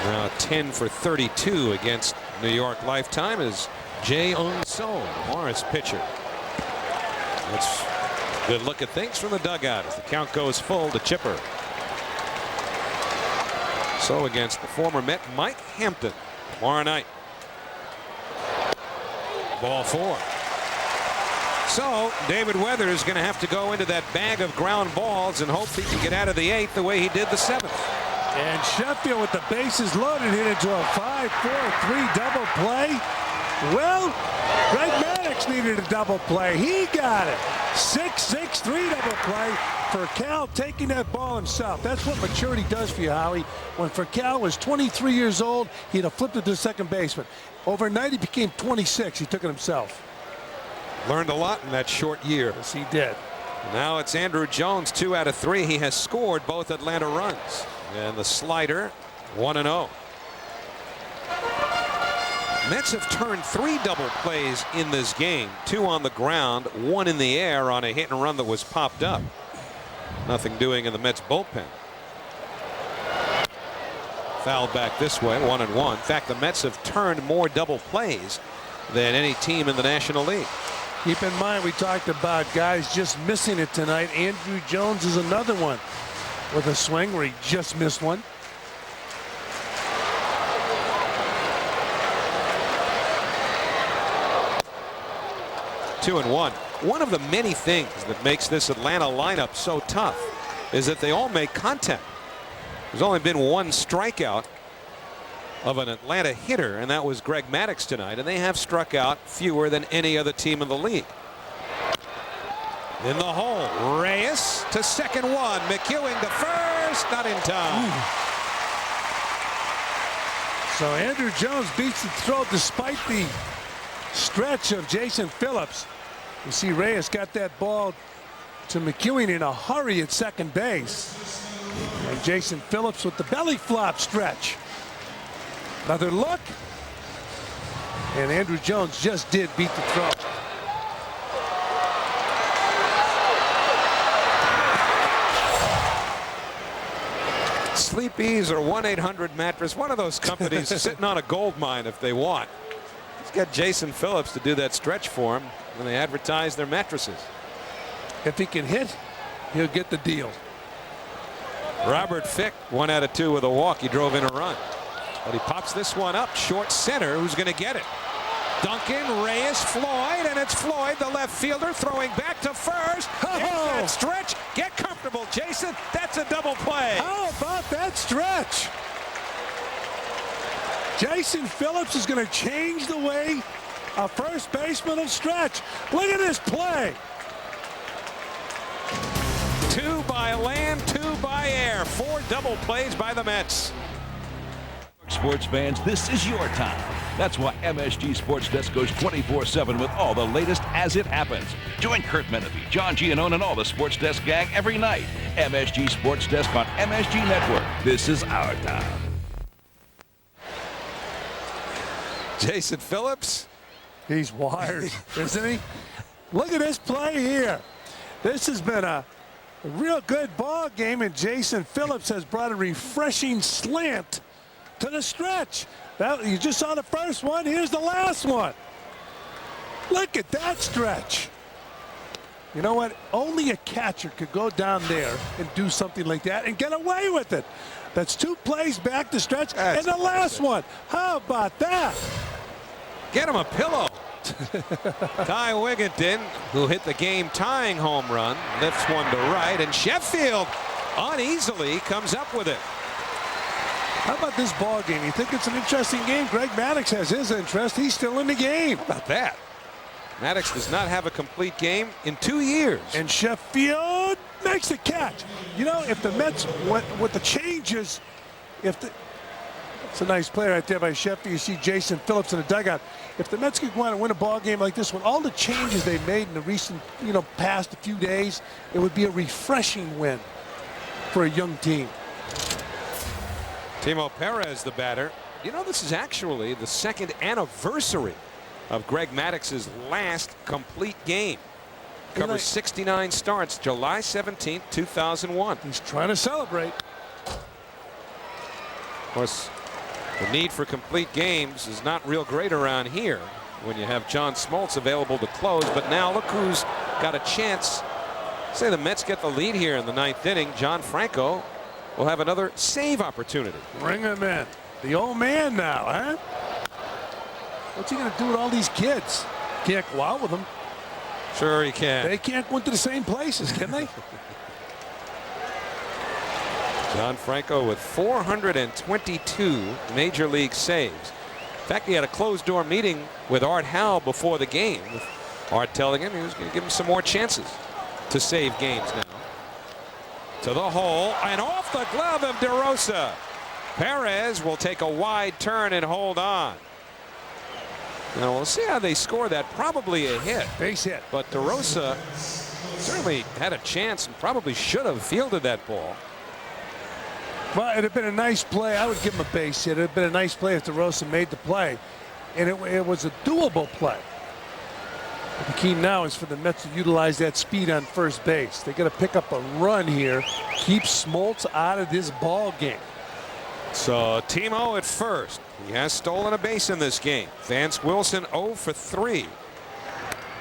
Now 10 for 32 against New York lifetime is Jae Eun-Sohn, Morris pitcher. That's a good look at things from the dugout as the count goes full to Chipper. So against the former Met Mike Hampton tomorrow night. Ball 4. So David Weathers is going to have to go into that bag of ground balls and hope he can get out of the 8th the way he did the 7th. And Sheffield with the bases loaded hit into a 5-4-3 double play. Well, Greg Maddux needed a double play. He got it. 6-6-3 double play. Furcal taking that ball himself. That's what maturity does for you, Howie. When Furcal was 23 years old, he'd have flipped it to the second baseman. Overnight, he became 26. He took it himself. Learned a lot in that short year. Yes, he did. Now it's Andrew Jones, 2 out of 3. He has scored both Atlanta runs. And the slider, 1-0. Mets have turned 3 double plays in this game. 2 on the ground, 1 in the air on a hit and run that was popped up. Nothing doing in the Mets bullpen. Fouled back this way, 1-1. In fact, the Mets have turned more double plays than any team in the National League. Keep in mind, we talked about guys just missing it tonight. Andrew Jones is another one with a swing where he just missed one. Two and one. One of the many things that makes this Atlanta lineup so tough is that they all make contact. There's only been 1 strikeout of an Atlanta hitter, and that was Greg Maddux tonight, and they have struck out fewer than any other team in the league. In the hole, Reyes to second 1, McEwing to first, not in time. So Andrew Jones beats the throw despite the stretch of Jason Phillips. You see Reyes got that ball to McEwing in a hurry at second base. And Jason Phillips with the belly flop stretch. Another look. And Andrew Jones just did beat the throw. Sleepy's or 1-800-Mattress, one of those companies sitting on a gold mine if they want. He's got Jason Phillips to do that stretch for him when they advertise their mattresses. If he can hit, he'll get the deal. Robert Fick, 1 out of 2 with a walk. He drove in a run. But he pops this one up short center. Who's going to get it? Duncan, Reyes, Floyd, and it's Floyd, the left fielder, throwing back to first. That stretch. Get comfortable, Jason. That's a double play. How about that stretch? Jason Phillips is going to change the way a first baseman will stretch. Look at this play. 2 by land, 2 by air. 4 double plays by the Mets. Sports fans, this is your time. That's why MSG Sports Desk goes 24/7 with all the latest as it happens. Join Kurt Menefee, John Giannone, and all the Sports Desk gang every night. MSG Sports Desk on MSG Network. This is our time. Jason Phillips, he's wired, isn't he? Look at this play here. This has been a A real good ball game, and Jason Phillips has brought a refreshing slant to the stretch. You just saw the first one. Here's the last one. Look at that stretch. You know what? Only a catcher could go down there and do something like that and get away with it. That's 2 plays back to stretch. And the last one. How about that? Get him a pillow. Ty Wigginton, who hit the game-tying home run, lifts one to right, and Sheffield uneasily comes up with it. How about this ball game? You think it's an interesting game? Greg Maddux has his interest. He's still in the game. How about that? Maddux does not have a complete game in 2 years. And Sheffield makes the catch. You know, if the Mets went with the changes, it's a nice play right there by Sheffield. You see Jason Phillips in the dugout. If the Mets could go out and win a ball game like this one, all the changes they made in the recent, past few days, it would be a refreshing win for a young team. Timo Perez, the batter. You know, this is actually the 2nd anniversary of Greg Maddux's last complete game. Covers 69 starts, July 17th, 2001. He's trying to celebrate. Of course, the need for complete games is not real great around here when you have John Smoltz available to close. But now look who's got a chance. Say the Mets get the lead here in the 9th inning. John Franco will have another save opportunity. Bring him in. The old man now, huh? What's he going to do with all these kids? Can't go out with them. Sure he can. They can't go into the same places, can they? John Franco with 422 major league saves. In fact, he had a closed-door meeting with Art Howe before the game. With Art telling him he was going to give him some more chances to save games now. To the hole and off the glove of DeRosa. Perez will take a wide turn and hold on. Now we'll see how they score that. Probably a hit. Base hit. But DeRosa certainly had a chance and probably should have fielded that ball. Well, it'd have been a nice play. I would give him a base hit. It'd have been a nice play if DeRosa made the play. And it was a doable play. The key now is for the Mets to utilize that speed on first base. They got to pick up a run here. Keep Smoltz out of this ball game. So Timo at first. He has stolen a base in this game. Vance Wilson 0 for 3.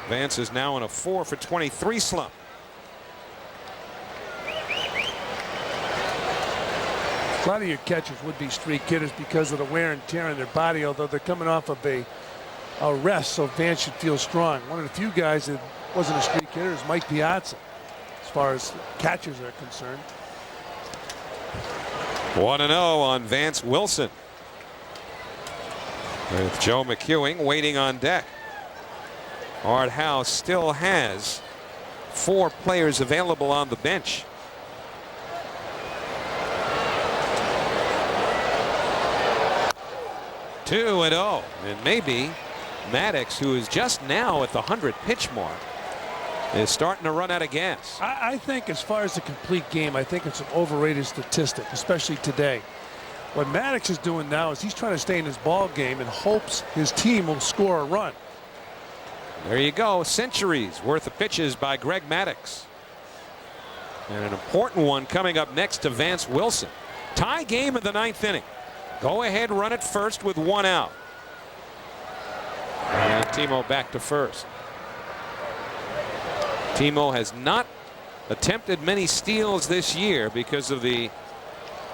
Vance is now in a 4 for 23 slump. A lot of your catchers would be streak hitters because of the wear and tear in their body, although they're coming off of a rest, so Vance should feel strong. One of the few guys that wasn't a streak hitter is Mike Piazza, as far as catchers are concerned. 1-0 on Vance Wilson. With Joe McEwing waiting on deck. Art Howe still has 4 players available on the bench. Two and 0, and maybe Maddux, who is just now at the 100 pitch mark, is starting to run out of gas. I think as far as the complete game, I think it's an overrated statistic, especially today. What Maddux is doing now is he's trying to stay in his ball game and hopes his team will score a run. There you go. Centuries worth of pitches by Greg Maddux. And an important one coming up next to Vance Wilson. Tie game in the 9th inning. Go ahead, run it first with 1 out. And Timo back to first. Timo has not attempted many steals this year because of the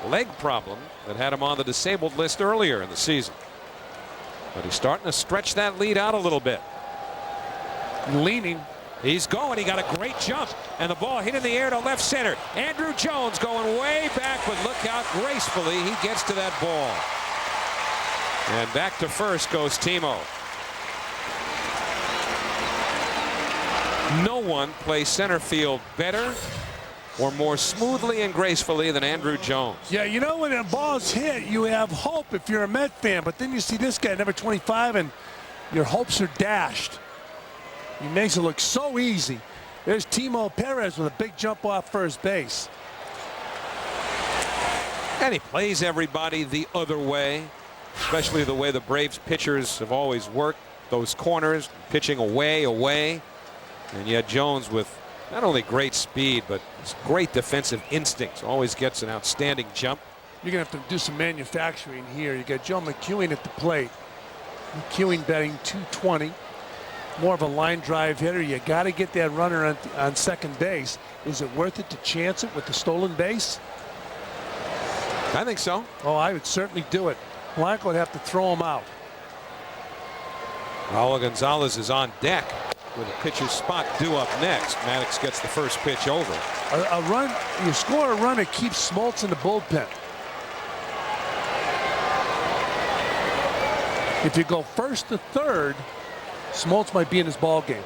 leg problem that had him on the disabled list earlier in the season. But he's starting to stretch that lead out a little bit. Leaning. He's going. He got a great jump. And the ball hit in the air to left center. Andrew Jones going way back, but look how gracefully he gets to that ball. And back to first goes Timo. No one plays center field better or more smoothly and gracefully than Andrew Jones. Yeah, you know, when a ball's hit, you have hope if you're a Met fan. But then you see this guy, number 25, and your hopes are dashed. He makes it look so easy. There's Timo Perez with a big jump off first base. And he plays everybody the other way, especially the way the Braves pitchers have always worked those corners, pitching away. And yet Jones with not only great speed, but great defensive instincts. Always gets an outstanding jump. You're going to have to do some manufacturing here. You got Joe McEwing at the plate. McEwing batting .220. More of a line drive hitter. You got to get that runner on second base. Is it worth it to chance it with the stolen base? I think so. Oh, I would certainly do it. Blanco would have to throw him out. Raul Gonzalez is on deck with a pitcher's spot due up next. Maddux gets the first pitch over. A run, you score a run, it keeps Smoltz in the bullpen. If you go first to third, Smoltz might be in his ball game.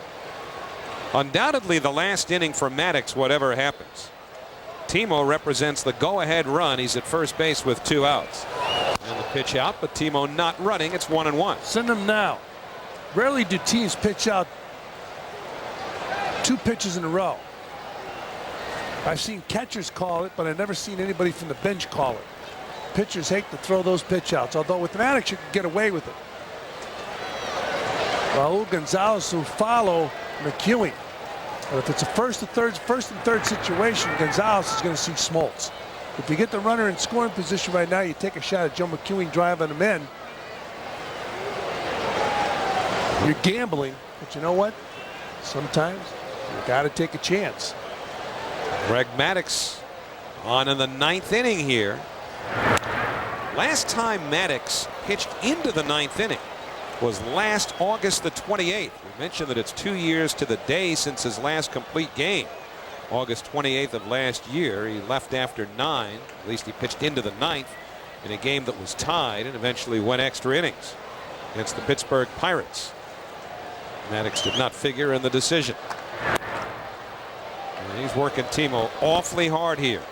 Undoubtedly the last inning for Maddux, whatever happens. Timo represents the go-ahead run. He's at first base with 2 outs. And the pitch out, but Timo not running. It's 1-1. Send him now. Rarely do teams pitch out 2 pitches in a row. I've seen catchers call it, but I've never seen anybody from the bench call it. Pitchers hate to throw those pitch outs, although with Maddux you can get away with it. Raul Gonzalez will follow McEwing. But if it's a first and third situation, Gonzalez is going to see Smoltz. If you get the runner in scoring position right now, you take a shot at Joe McEwing driving him in. You're gambling, but you know what? Sometimes you got to take a chance. Greg Maddux on in the 9th inning here. Last time Maddux pitched into the 9th inning was last August the 28th. We mentioned that it's 2 years to the day since his last complete game. August 28th of last year. He left after 9. At least he pitched into the 9th in a game that was tied and eventually went extra innings against the Pittsburgh Pirates. Maddux did not figure in the decision. And he's working Timo awfully hard here.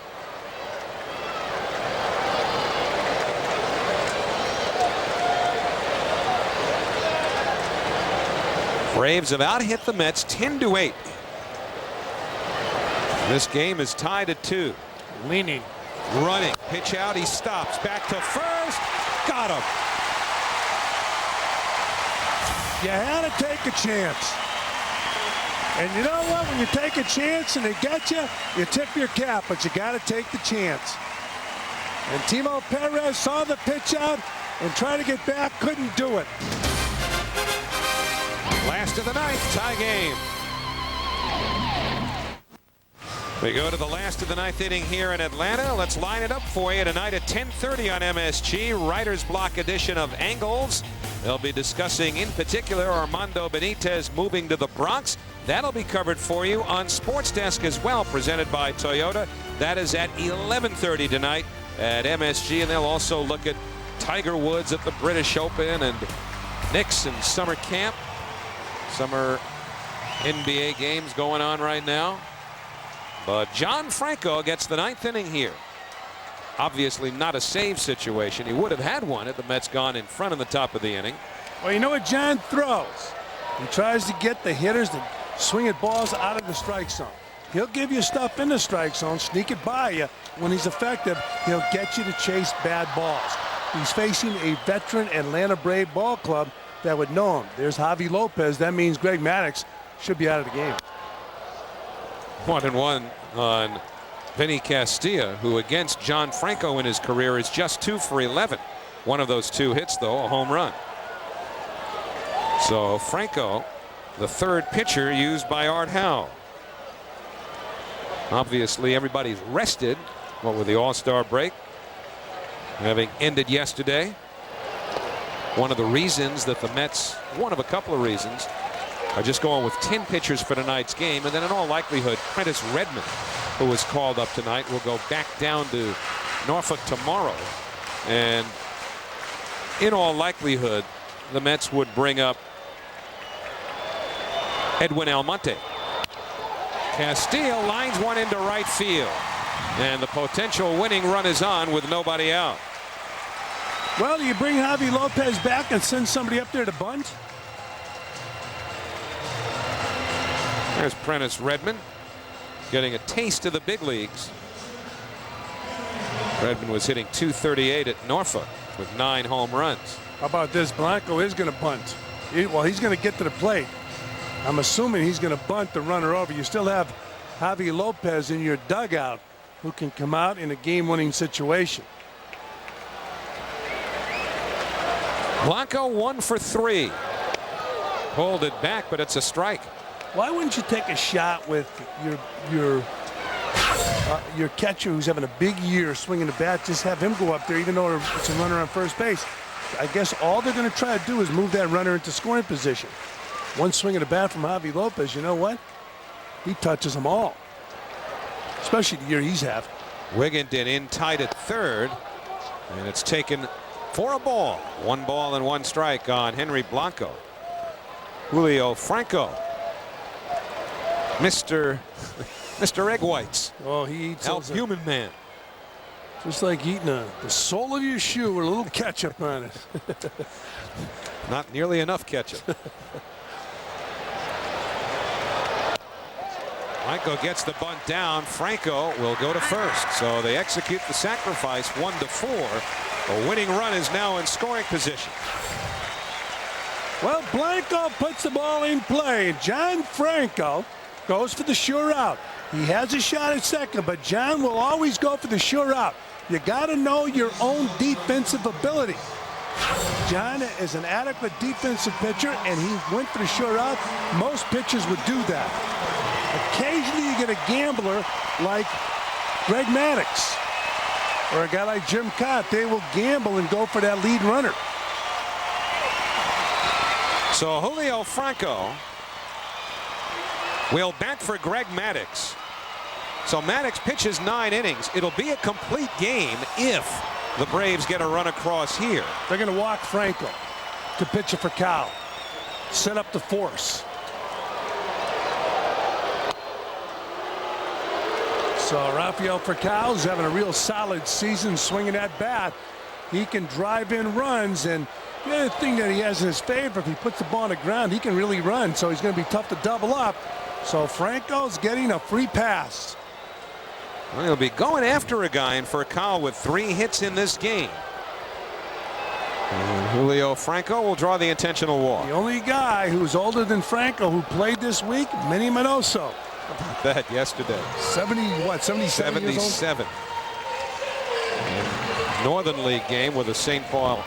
Braves have out-hit the Mets 10-8. This game is tied at 2. Leaning. Running. Pitch out. He stops. Back to first. Got him. You had to take a chance. And you know what? When you take a chance and they get you, you tip your cap, but you got to take the chance. And Timo Perez saw the pitch out and tried to get back, couldn't do it. Last of the 9th, tie game. We go to the last of the 9th inning here in Atlanta. Let's line it up for you tonight at 10:30 on MSG. Writer's Block edition of Angles. They'll be discussing in particular Armando Benitez moving to the Bronx. That'll be covered for you on Sports Desk as well, presented by Toyota. That is at 11:30 tonight at MSG, and they'll also look at Tiger Woods at the British Open and Knicks and summer camp. Summer NBA games going on right now. But John Franco gets the 9th inning here. Obviously not a save situation. He would have had one had the Mets gone in front in the top of the inning. Well, you know what John throws? He tries to get the hitters to swing at balls out of the strike zone. He'll give you stuff in the strike zone, sneak it by you. When he's effective, he'll get you to chase bad balls. He's facing a veteran Atlanta Brave ball club that would know him. There's Javi Lopez. That means Greg Maddux should be out of the game. 1-1 on Vinny Castilla, who against John Franco in his career is just 2 for 11. One of those 2 hits, though, a home run. So Franco, the 3rd pitcher used by Art Howe. Obviously, everybody's rested. What with the All-Star break having ended yesterday. One of the reasons that the Mets, one of a couple of reasons, are just going with 10 pitchers for tonight's game. And then in all likelihood, Prentice Redmond, who was called up tonight, will go back down to Norfolk tomorrow. And in all likelihood, the Mets would bring up Edwin Almonte. Castillo lines one into right field. And the potential winning run is on with nobody out. Well, do you bring Javi Lopez back and send somebody up there to bunt? There's Prentice Redmond getting a taste of the big leagues. Redmond was hitting .238 at Norfolk with 9 home runs. How about this? Blanco is going to bunt. Well, he's going to get to the plate. I'm assuming he's going to bunt the runner over. You still have Javi Lopez in your dugout who can come out in a game-winning situation. Blanco 1 for 3. Pulled it back, but it's a strike. Why wouldn't you take a shot with your catcher who's having a big year swinging the bat? Just have him go up there, even though it's a runner on first base. I guess all they're going to try to do is move that runner into scoring position. One swing of the bat from Javi Lopez, you know what? He touches them all, especially the year he's having. Wigginton in tight at third, and it's taken for a ball. 1 ball and 1 strike on Henry Blanco. Julio Franco, Mr. Egg Whites. Oh, he eats human man. Just like eating the sole of your shoe with a little ketchup on it. Not nearly enough ketchup. Franco gets the bunt down. Franco will go to first. So they execute the sacrifice 1-4. A winning run is now in scoring position. Well, Blanco puts the ball in play. John Franco goes for the sure out. He has a shot at second, but John will always go for the sure out. You got to know your own defensive ability. John is an adequate defensive pitcher, and he went for the sure out. Most pitchers would do that. Occasionally you get a gambler like Greg Maddux or a guy like Jim Cott. They will gamble and go for that lead runner. So Julio Franco will bat for Greg Maddux. So Maddux pitches 9 innings. It'll be a complete game if the Braves get a run across here. They're going to walk Franco to pitch it for Cal. Set up the force. So Rafael Furcal is having a real solid season swinging that bat. He can drive in runs, and the other thing that he has in his favor, if he puts the ball on the ground, he can really run, so he's going to be tough to double up. So Franco's getting a free pass. Well, he'll be going after a guy in Furcal with 3 hits in this game. And Julio Franco will draw the intentional walk. The only guy who's older than Franco who played this week, Vinny Castilla. How about that yesterday? 77 years old? 77. Northern League game with the St. Paul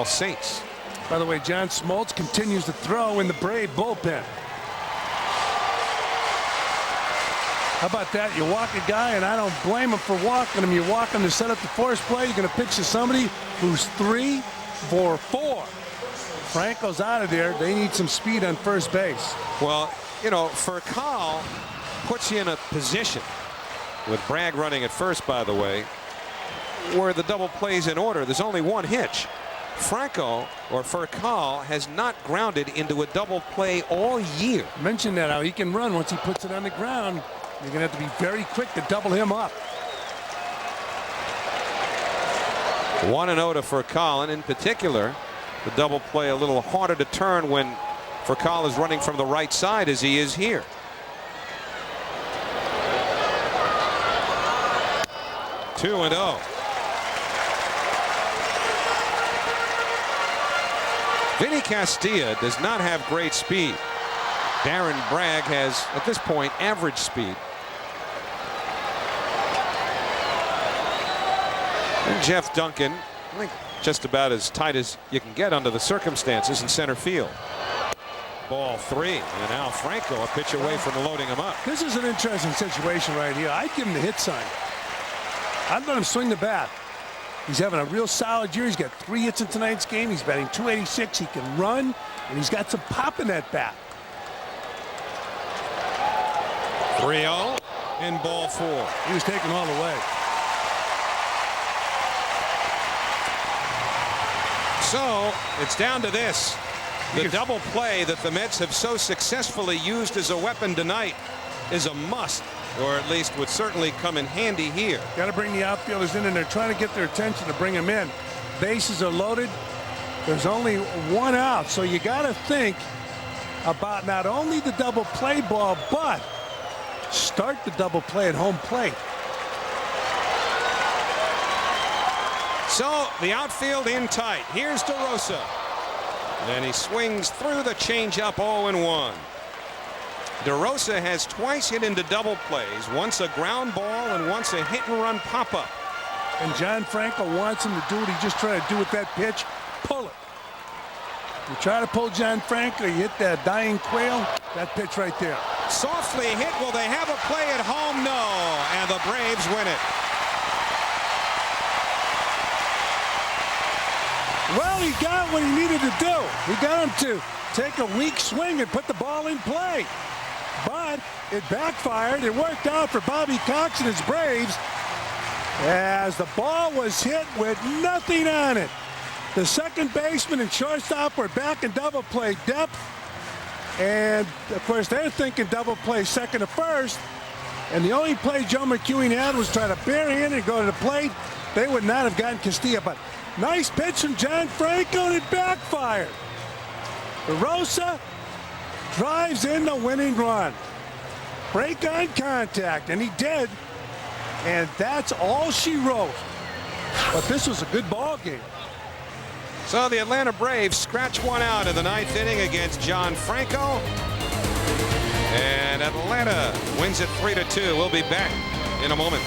Saints. By the way, John Smoltz continues to throw in the Brave bullpen. How about that? You walk a guy, and I don't blame him for walking him. You walk him to set up the force play. You're going to pitch to somebody who's 3 for 4. Franco's out of there. They need some speed on first base. Well, you know, Furcal puts you in a position, with Bragg running at first, by the way, where the double play's in order. There's only one hitch. Franco, or Furcal, has not grounded into a double play all year. Mention that, how he can run once he puts it on the ground. You're going to have to be very quick to double him up. 1-0 to Furcal, and in particular, the double play a little harder to turn when Furcal is running from the right side as he is here. Two and 0. Vinny Castilla does not have great speed. Darren Bragg has, at this point, average speed. And Jeff Duncan, I think just about as tight as you can get under the circumstances in center field. Ball 3, and now Franco a pitch away from loading him up. This is an interesting situation right here. I'd give him the hit sign. I'd let him swing the bat. He's having a real solid year. He's got 3 hits in tonight's game. He's batting .286. He can run, and he's got some pop in that bat. 3-0 and ball 4. He was taken all the way. So it's down to this. The double play that the Mets have so successfully used as a weapon tonight is a must, or at least would certainly come in handy here. Got to bring the outfielders in, and they're trying to get their attention to bring them in. Bases are loaded. There's only 1 out, so you got to think about not only the double play ball, but start the double play at home plate. So the outfield in tight. Here's DeRosa. Then he swings through the changeup 0-1. DeRosa has twice hit into double plays, once a ground ball and once a hit-and-run pop-up. And John Franco wants him to do what he just tried to do with that pitch. Pull it. You try to pull John Franco, you hit that dying quail, that pitch right there. Softly hit. Will they have a play at home? No. And the Braves win it. Well, he got what he needed to do. He got him to take a weak swing and put the ball in play. But it backfired. It worked out for Bobby Cox and his Braves as the ball was hit with nothing on it. The second baseman and shortstop were back in double play depth. And, of course, they're thinking double play second to first. And the only play Joe McEwing had was try to barehand and go to the plate. They would not have gotten Castilla. But nice pitch from John Franco, and it backfired. DeRosa drives in the winning run. Break on contact, and he did. And that's all she wrote. But this was a good ball game. So the Atlanta Braves scratch one out in the 9th inning against John Franco. And Atlanta wins it 3-2. We'll be back in a moment.